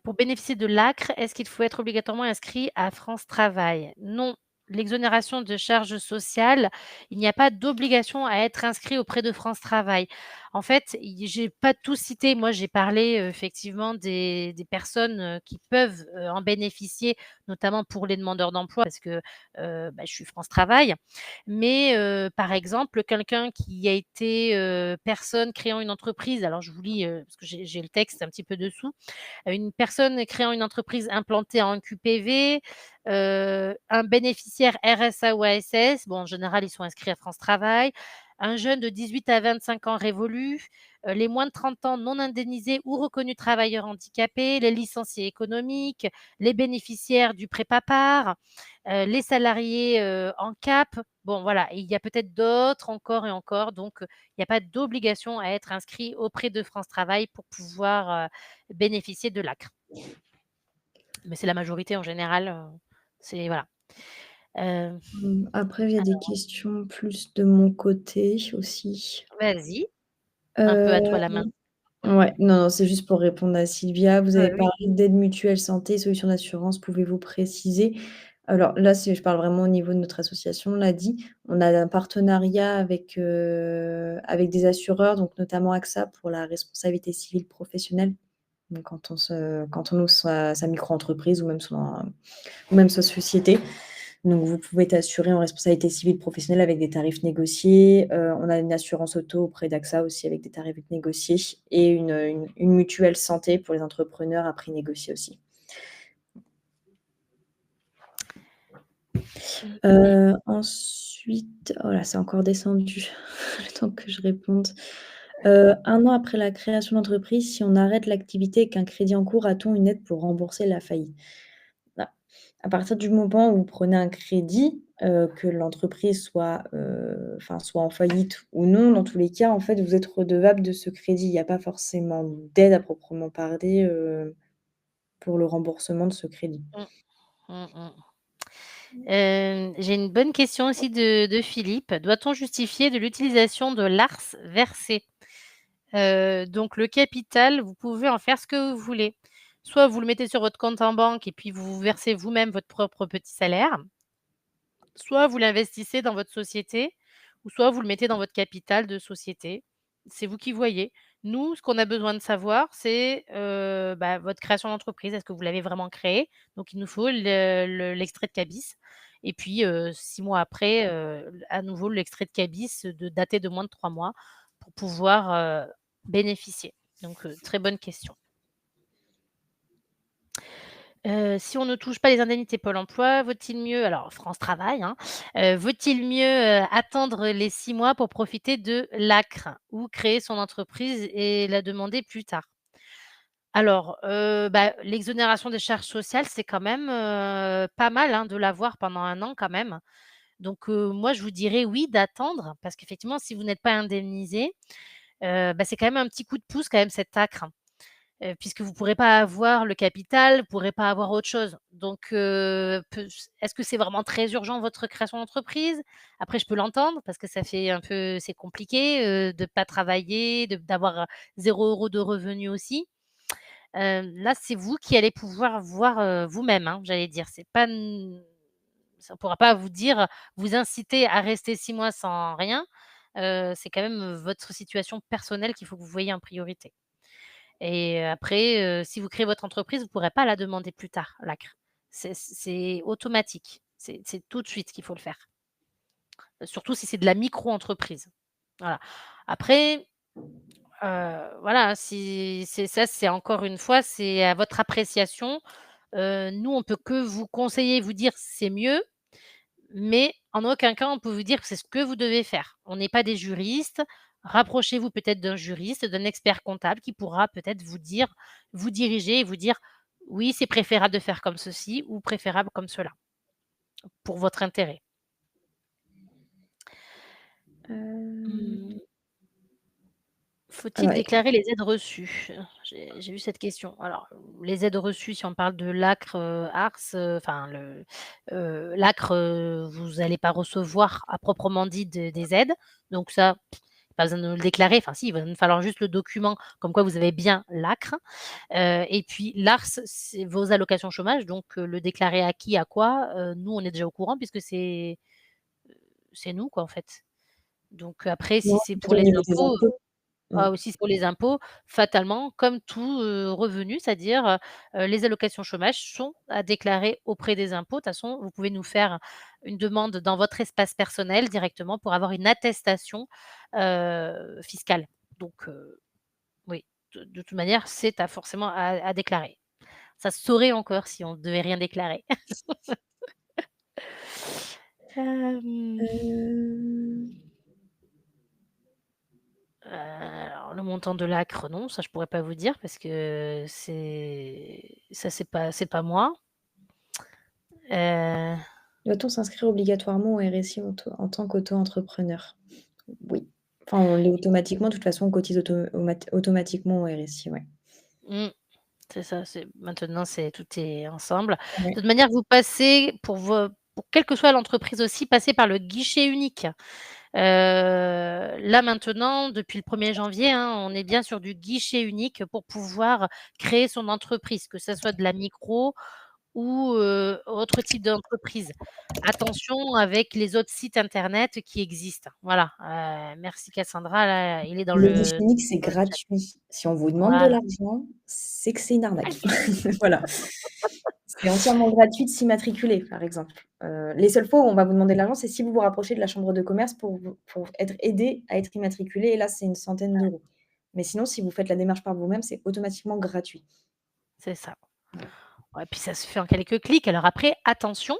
Pour bénéficier de l'ACRE, est-ce qu'il faut être obligatoirement inscrit à France Travail? Non, l'exonération de charges sociales, il n'y a pas d'obligation à être inscrit auprès de France Travail. En fait, j'ai pas tout cité. Moi, j'ai parlé, effectivement des personnes, qui peuvent, en bénéficier, notamment pour les demandeurs d'emploi parce que, je suis France Travail. Mais, par exemple, quelqu'un qui a été, personne créant une entreprise, alors je vous lis, parce que j'ai le texte un petit peu dessous. Une personne créant une entreprise implantée en QPV, un bénéficiaire RSA ou ASS, bon, en général, ils sont inscrits à France Travail, un jeune de 18 à 25 ans révolu, les moins de 30 ans non indemnisés ou reconnus travailleurs handicapés, les licenciés économiques, les bénéficiaires du prépapar, les salariés, en cap. Bon, voilà, et il y a peut-être d'autres encore et encore, donc il n'y a pas d'obligation à être inscrit auprès de France Travail pour pouvoir, bénéficier de l'ACRE. Mais c'est la majorité en général, c'est voilà. Heu, Après, il y a des questions plus de mon côté aussi. Vas-y, un peu à toi Heu, la main. ouais, non, c'est juste pour répondre à Sylvia. Vous avez Oui. parlé d'aide mutuelle santé, solutions d'assurance, pouvez-vous préciser? Alors là, si je parle vraiment au niveau de notre association, on l'a dit, on a un partenariat avec des assureurs, donc notamment AXA pour la responsabilité civile professionnelle. Donc quand on ouvre sa micro-entreprise ou même sa société. Donc vous pouvez être assuré en responsabilité civile professionnelle avec des tarifs négociés. On a une assurance auto auprès d'AXA aussi avec des tarifs négociés et une mutuelle santé pour les entrepreneurs à prix négocié aussi. Ensuite, oh là, c'est encore descendu, le temps que je réponde. 1 an après la création d'entreprise, si on arrête l'activité et qu'un crédit en cours, a-t-on une aide pour rembourser la faillite? Bah, à partir du moment où vous prenez un crédit, que l'entreprise soit en faillite ou non, dans tous les cas, en fait, vous êtes redevable de ce crédit. Il y a pas forcément d'aide à proprement parler, pour le remboursement de ce crédit. Mmh. Mmh mh. J'ai une bonne question aussi de Philippe. Doit-on justifier de l'utilisation de l'ARS versé? Donc le capital, vous pouvez en faire ce que vous voulez. Soit vous le mettez sur votre compte en banque et puis vous versez vous-même votre propre petit salaire, soit vous l'investissez dans votre société ou soit vous le mettez dans votre capital de société. C'est vous qui voyez. Nous, ce qu'on a besoin de savoir, c'est, votre création d'entreprise. Est-ce que vous l'avez vraiment créée? Donc il nous faut l'extrait de cabis et puis, 6 mois après, à nouveau l'extrait de cabis daté de moins de 3 mois pour pouvoir, bénéficier. Donc, très bonne question. Si on ne touche pas les indemnités Pôle emploi, vaut-il mieux alors France Travail, hein, vaut-il mieux, attendre les 6 mois pour profiter de l'ACRE ou créer son entreprise et la demander plus tard? Alors, l'exonération des charges sociales, c'est quand même, pas mal, hein, de l'avoir pendant 1 an quand même. Donc, moi je vous dirais oui d'attendre parce qu'effectivement si vous n'êtes pas indemnisé, c'est quand même un petit coup de pouce quand même cette ACRE. Puisque vous ne pourrez pas avoir le capital, vous ne pourrez pas avoir autre chose. Donc, peu est-ce que c'est vraiment très urgent votre création d'entreprise? Après je peux l'entendre parce que ça fait un peu c'est compliqué, de pas travailler, d'avoir 0 € de revenus aussi. Là, c'est vous qui allez pouvoir voir, vous-même, hein, j'allais dire. C'est pas n Ça ne pourra pas vous dire, vous inciter à rester 6 mois sans rien. C'est quand même, votre situation personnelle qu'il faut que vous voyiez en priorité. Et après, si vous créez votre entreprise, vous ne pourrez pas la demander plus tard, l'ACRE. C'est automatique. C'est tout de suite qu'il faut le faire. Surtout si c'est de la micro-entreprise. Voilà. Après, voilà, si c'est ça, c'est encore une fois, c'est à votre appréciation. Nous, on peut que vous conseiller, vous dire: «C'est mieux», mais en aucun cas, on peut vous dire que c'est ce que vous devez faire. On n'est pas des juristes. Rapprochez-vous peut-être d'un juriste, d'un expert comptable qui pourra peut-être vous dire, vous diriger et vous dire: «Oui, c'est préférable de faire comme ceci ou préférable comme cela», pour votre intérêt. Hem, Mmh. Faut-il ouais. déclarer les aides reçues? J'ai vu cette question. Alors, les aides reçues, si on parle de l'ACRE, ARS, enfin l'ACRE, vous allez pas recevoir à proprement dit des aides, donc ça, pas besoin de le déclarer. Enfin si, il va nous falloir juste le document comme quoi vous avez bien l'ACRE, et puis l'ARS, c'est vos allocations chômage, donc le déclarer à qui, à quoi? Nous, on est déjà au courant puisque c'est nous quoi, en fait. Donc après si Non, c'est plutôt pour au les niveau des impôts. impôts. Mmh. Aussi pour les impôts, fatalement, comme tout, revenu, c'est-à-dire, les allocations chômage sont à déclarer auprès des impôts. De toute façon, vous pouvez nous faire une demande dans votre espace personnel directement pour avoir une attestation, fiscale. Donc oui, de toute manière, c'est à forcément à déclarer. Ça se saurait encore si on devait rien déclarer. Hem, Hem, alors le montant de l'ACRE, non, ça je pourrais pas vous dire parce que c'est pas moi. Heu, Doit-on s'inscrire obligatoirement au RSI en tant qu'auto-entrepreneur? Oui. Enfin, on l'est automatiquement, de toute façon, on cotise automatiquement au RSI, ouais. mmh, c'est ça, c'est maintenant c'est tout est ensemble. De Ouais. toute manière, vous passez pour quelle que soit l'entreprise aussi, passez par le guichet unique. Là maintenant, depuis le 1er janvier, hein, on est bien sur du guichet unique pour pouvoir créer son entreprise, que ça soit de la micro ou, autre type d'entreprise. Attention avec les autres sites internet qui existent. Voilà, merci Cassandra, là, il est Le guichet unique, c'est dans le chat. gratuit. Si on vous demande de Voilà. l'argent, c'est que c'est une arnaque. Voilà. C'est entièrement gratuit de s'immatriculer, par exemple. Les seules fois où on va vous demander de l'argent, c'est si vous vous rapprochez de la chambre de commerce pour être aidé à être immatriculé et là, c'est une centaine d'euros. Mais sinon, si vous faites la démarche par vous-même, c'est automatiquement gratuit. C'est ça. Voilà. Ouais, puis ça se fait en quelques clics. Alors après, attention,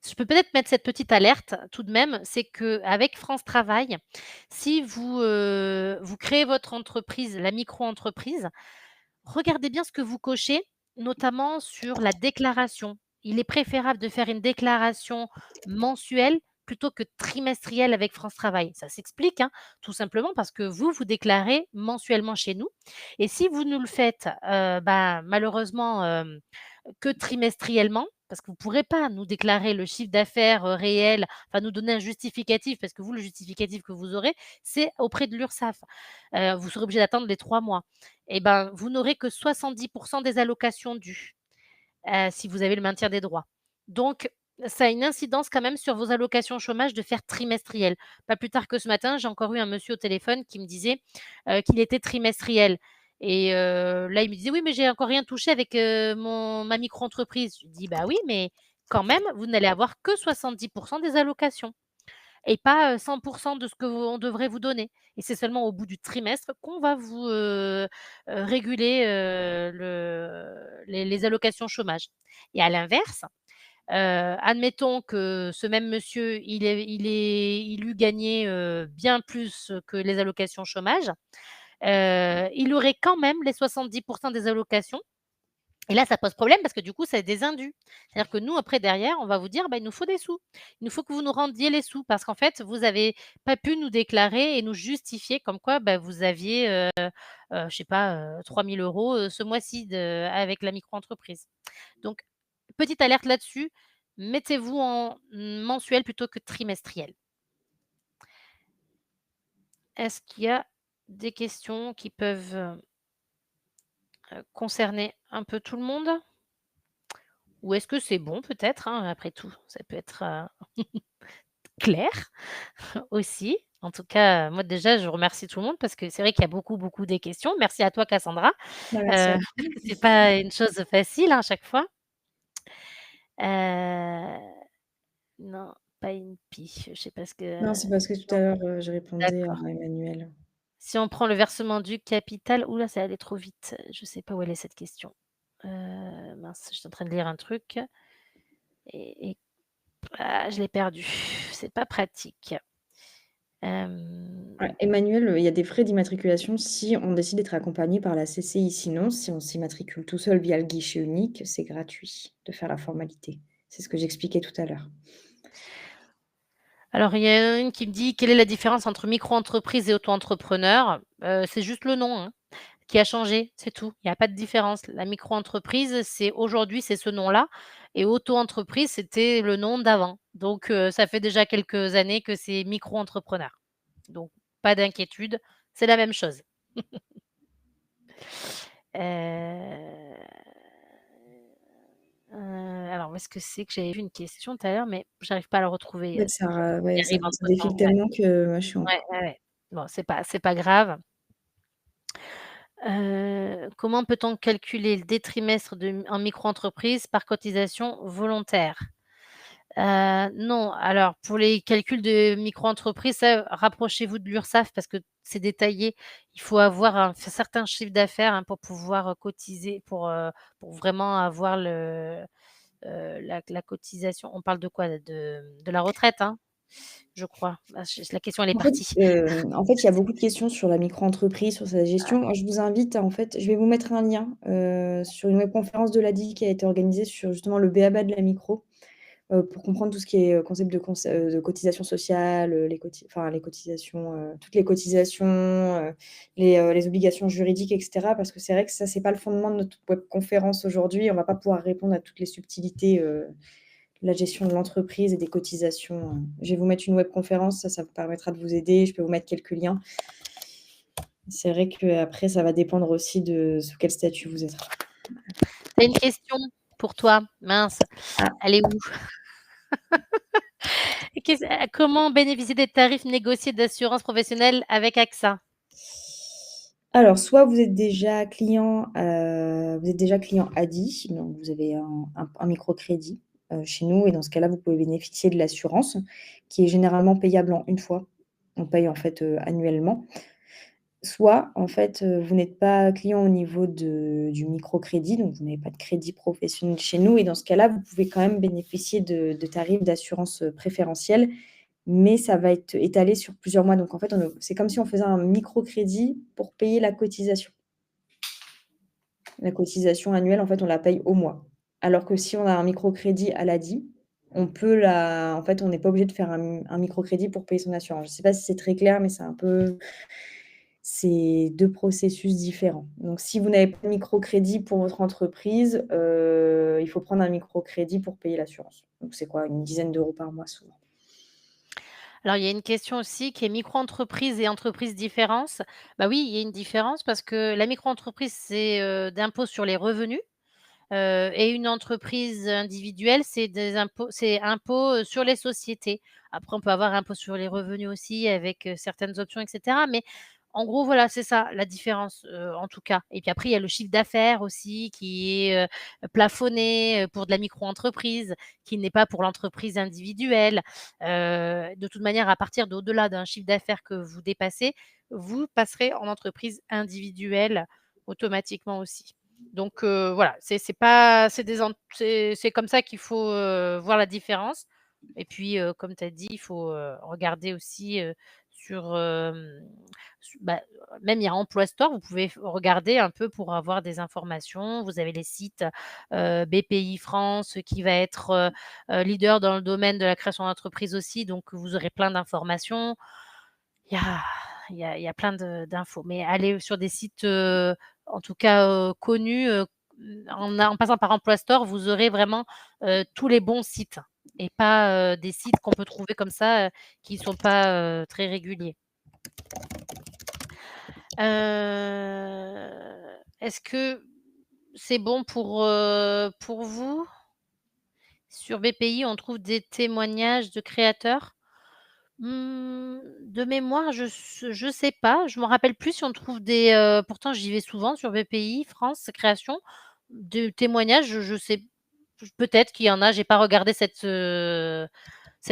je peux peut-être mettre cette petite alerte tout de même, c'est qu'avec France Travail, si vous créez votre entreprise, la micro-entreprise, regardez bien ce que vous cochez, notamment sur la déclaration. Il est préférable de faire une déclaration mensuelle plutôt que trimestrielle avec France Travail. Ça s'explique, hein, tout simplement parce que vous déclarez mensuellement chez nous et si vous nous le faites, malheureusement, que trimestriellement, parce que vous ne pourrez pas nous déclarer le chiffre d'affaires, réel, enfin nous donner un justificatif parce que vous, le justificatif que vous aurez, c'est auprès de l'URSSAF. Vous serez obligé d'attendre les 3 mois et ben, vous n'aurez que 70 des allocations dues, si vous avez le maintien des droits. Donc ça a une incidence quand même sur vos allocations chômage de faire trimestriel. Pas plus tard que ce matin, j'ai encore eu un monsieur au téléphone qui me disait, qu'il était trimestriel et là, il me disait: «Oui, mais j'ai encore rien touché avec, ma micro-entreprise». Je lui dis: «Bah oui, mais quand même, vous n'allez avoir que 70 des allocations et pas, 100 de ce que on devrait vous donner et c'est seulement au bout du trimestre qu'on va vous, réguler, les allocations chômage et à l'inverse, admettons que ce même monsieur, il eût gagné, bien plus que les allocations chômage, il aurait quand même les 70 des allocations et là, ça pose problème parce que du coup, c'est des indus. C'est-à-dire que nous, après, derrière, on va vous dire: «Bah, il nous faut des sous. Il nous faut que vous nous rendiez les sous parce qu'en fait, vous avez pas pu nous déclarer et nous justifier comme quoi, bah, vous aviez, je sais pas, 3 000 € ce mois-ci avec la micro-entreprise». Donc petite alerte là-dessus, mettez-vous en mensuel plutôt que trimestriel. Est-ce qu'il y a des questions qui peuvent, concerner un peu tout le monde? Ou est-ce que c'est bon peut-être, hein, après tout? Ça peut être, clair aussi. En tout cas, moi déjà, je remercie tout le monde parce que c'est vrai qu'il y a beaucoup, beaucoup des questions. Merci à toi Cassandra, Bah, merci à parce vous. que c'est pas une chose facile, hein, à chaque fois. Heu, non, pas une pie, je sais pas ce Non, que c'est parce que tout à l'heure, je répondais à d'accord. Emmanuel. Si on prend le versement du capital, ouh là, c'est allé trop vite. Je sais pas où elle est cette question. Mince, je suis en train de lire un truc et ah, je l'ai perdu. C'est pas pratique. Ouais, Hem, Emmanuel, il y a des frais d'immatriculation si on décide d'être accompagné par la CCI. Sinon, si on s'immatricule tout seul via le guichet unique, c'est gratuit de faire la formalité. C'est ce que j'expliquais tout à l'heure. alors il y en a une qui me dit: «Quelle est la différence entre micro-entreprise et auto-entrepreneur?» C'est juste le nom, hein, qui a changé, c'est tout. Il y a pas de différence. La micro-entreprise, c'est aujourd'hui, c'est ce nom-là et auto-entreprise, c'était le nom d'avant. Donc ça fait déjà quelques années que c'est micro-entrepreneur. Donc pas d'inquiétude, c'est la même chose. Heu, alors où est-ce que c'est que j'avais vu une question tout à l'heure, mais j'arrive pas à la retrouver, Ouais, ça qui ouais, ça arrive ça entre temps, défile ouais. tellement que moi je suis en Ouais, ouais, ouais. Bon, c'est pas grave. Comment peut-on calculer le détrimestre en micro-entreprise par cotisation volontaire? Non, alors pour les calculs de micro-entreprise, ça, rapprochez-vous de l'URSSAF parce que c'est détaillé. Il faut avoir un certain chiffre d'affaires, hein, pour pouvoir, cotiser, pour vraiment avoir la cotisation. On parle de quoi? De la retraite, hein, je crois. Ah, la question elle est En fait, partie. il y a beaucoup de questions sur la micro-entreprise, sur sa gestion. Moi, je vous invite à je vais vous mettre un lien, sur une webconférence de l'ADI qui a été organisée sur justement le b.a-ba de la micro, pour comprendre tout ce qui est, concept de cotisation sociale, les cotisations, toutes les cotisations, les obligations juridiques et cetera. Parce que c'est vrai que ça, c'est pas le fondement de notre webconférence aujourd'hui. On va pas pouvoir répondre à toutes les subtilités, la gestion de l'entreprise et des cotisations. Je vais vous mettre une webconférence, ça vous permettra de vous aider. Je peux vous mettre quelques liens. C'est vrai qu'après, ça va dépendre aussi de sous quel statut vous êtes. Tu une question pour toi. Mince, Ah. elle est où? Comment bénéficier des tarifs négociés d'assurance professionnelle avec AXA? Alors, soit vous êtes déjà client ADI, donc vous avez un microcrédit, chez nous, et dans ce cas-là, vous pouvez bénéficier de l'assurance qui est généralement payable en une fois. On paye en fait, annuellement. Soit, en fait, vous n'êtes pas client au niveau du microcrédit, donc vous n'avez pas de crédit professionnel chez nous, et dans ce cas-là, vous pouvez quand même bénéficier de tarifs d'assurance, préférentiels, mais ça va être étalé sur plusieurs mois. Donc en fait, c'est comme si on faisait un microcrédit pour payer la cotisation. La cotisation annuelle, en fait, on la paye au mois. Alors que si on a un microcrédit à l'ADI, en fait, on n'est pas obligé de faire un microcrédit pour payer son assurance. Je ne sais pas si c'est très clair, mais c'est 2 processus différents. Donc si vous n'avez pas de microcrédit pour votre entreprise, il faut prendre un microcrédit pour payer l'assurance. Donc c'est quoi? Une dizaine d'euros par mois souvent. Alors, il y a une question aussi qui est micro-entreprise et entreprise différence. Bah oui, il y a une différence parce que la micro-entreprise, c'est, d'impôt sur les revenus, et une entreprise individuelle, c'est impôt, sur les sociétés. Après, on peut avoir impôt sur les revenus aussi avec, certaines options et cetera, mais en gros, voilà, c'est ça la différence, en tout cas. Et puis après, il y a le chiffre d'affaires aussi qui est, plafonné, pour de la micro-entreprise, qui n'est pas pour l'entreprise individuelle. De toute manière, à partir d'au-delà d'un chiffre d'affaires que vous dépassez, vous passerez en entreprise individuelle automatiquement aussi. Donc voilà, c'est comme ça qu'il faut, voir la différence. Et puis, comme tu as dit, il faut, regarder aussi, sur, bah, même il y a Emploi Store, vous pouvez regarder un peu pour avoir des informations. Vous avez les sites, BPI France qui va être, leader dans le domaine de la création d'entreprise aussi, donc vous aurez plein d'informations. Il y a il y a plein d'infos, mais allez sur des sites, en tout cas, connus, en passant par Emploi Store, vous aurez vraiment, tous les bons sites et pas, des sites qu'on peut trouver comme ça, qui ne sont pas, très réguliers. Est-ce que c'est bon pour vous? Sur BPI, on trouve des témoignages de créateurs? De mémoire, je sais pas, je me rappelle plus si on trouve pourtant j'y vais souvent sur BPI France Création, de témoignages, je sais peut-être qu'il y en a, j'ai pas regardé cette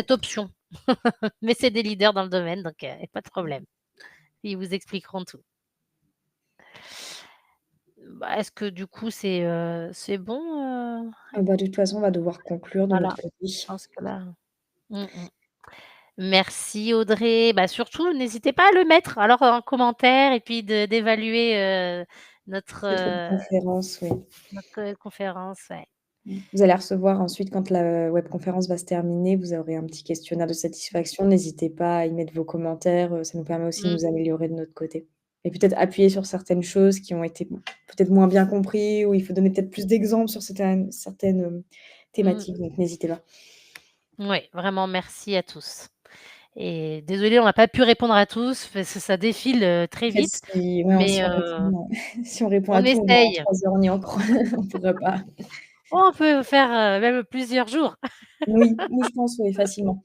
option. Mais c'est des leaders dans le domaine, donc pas de problème. Ils vous expliqueront tout. Bah, est-ce que du coup c'est bon? Bah, de toute façon, on va devoir conclure de Voilà, notre côté. je pense que là mmh mh. Merci Audrey. Bah, surtout n'hésitez pas à le mettre alors en commentaire et puis d'évaluer, notre, Cette webconférence, oui. conférence, ouais. Vous allez recevoir ensuite, quand la webconférence va se terminer, vous aurez un petit questionnaire de satisfaction. N'hésitez pas à y mettre vos commentaires, ça nous permet aussi de Mmh. nous améliorer de notre côté, et peut-être appuyer sur certaines choses qui ont été peut-être moins bien compris, ou il faut donner peut-être plus d'exemples sur certaines, Mmh. thématiques, donc n'hésitez pas. Ouais, vraiment merci à tous et désolée, on n'a pas pu répondre à tous parce que ça défile, très En fait, vite, si ouais, mais si on répond à on tout, on aura essaye. 3 heures, on y encore on pourra pas. Oh, on peut faire, même plusieurs jours. Oui, oui, je pense, oui, facilement.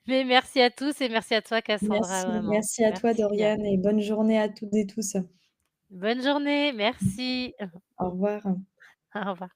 Mais merci à tous et merci à toi Cassandra, Merci, vraiment. merci à toi Merci bien. Doriane, et bonne journée à toutes et tous. Bonne journée, merci. Au revoir. Au revoir.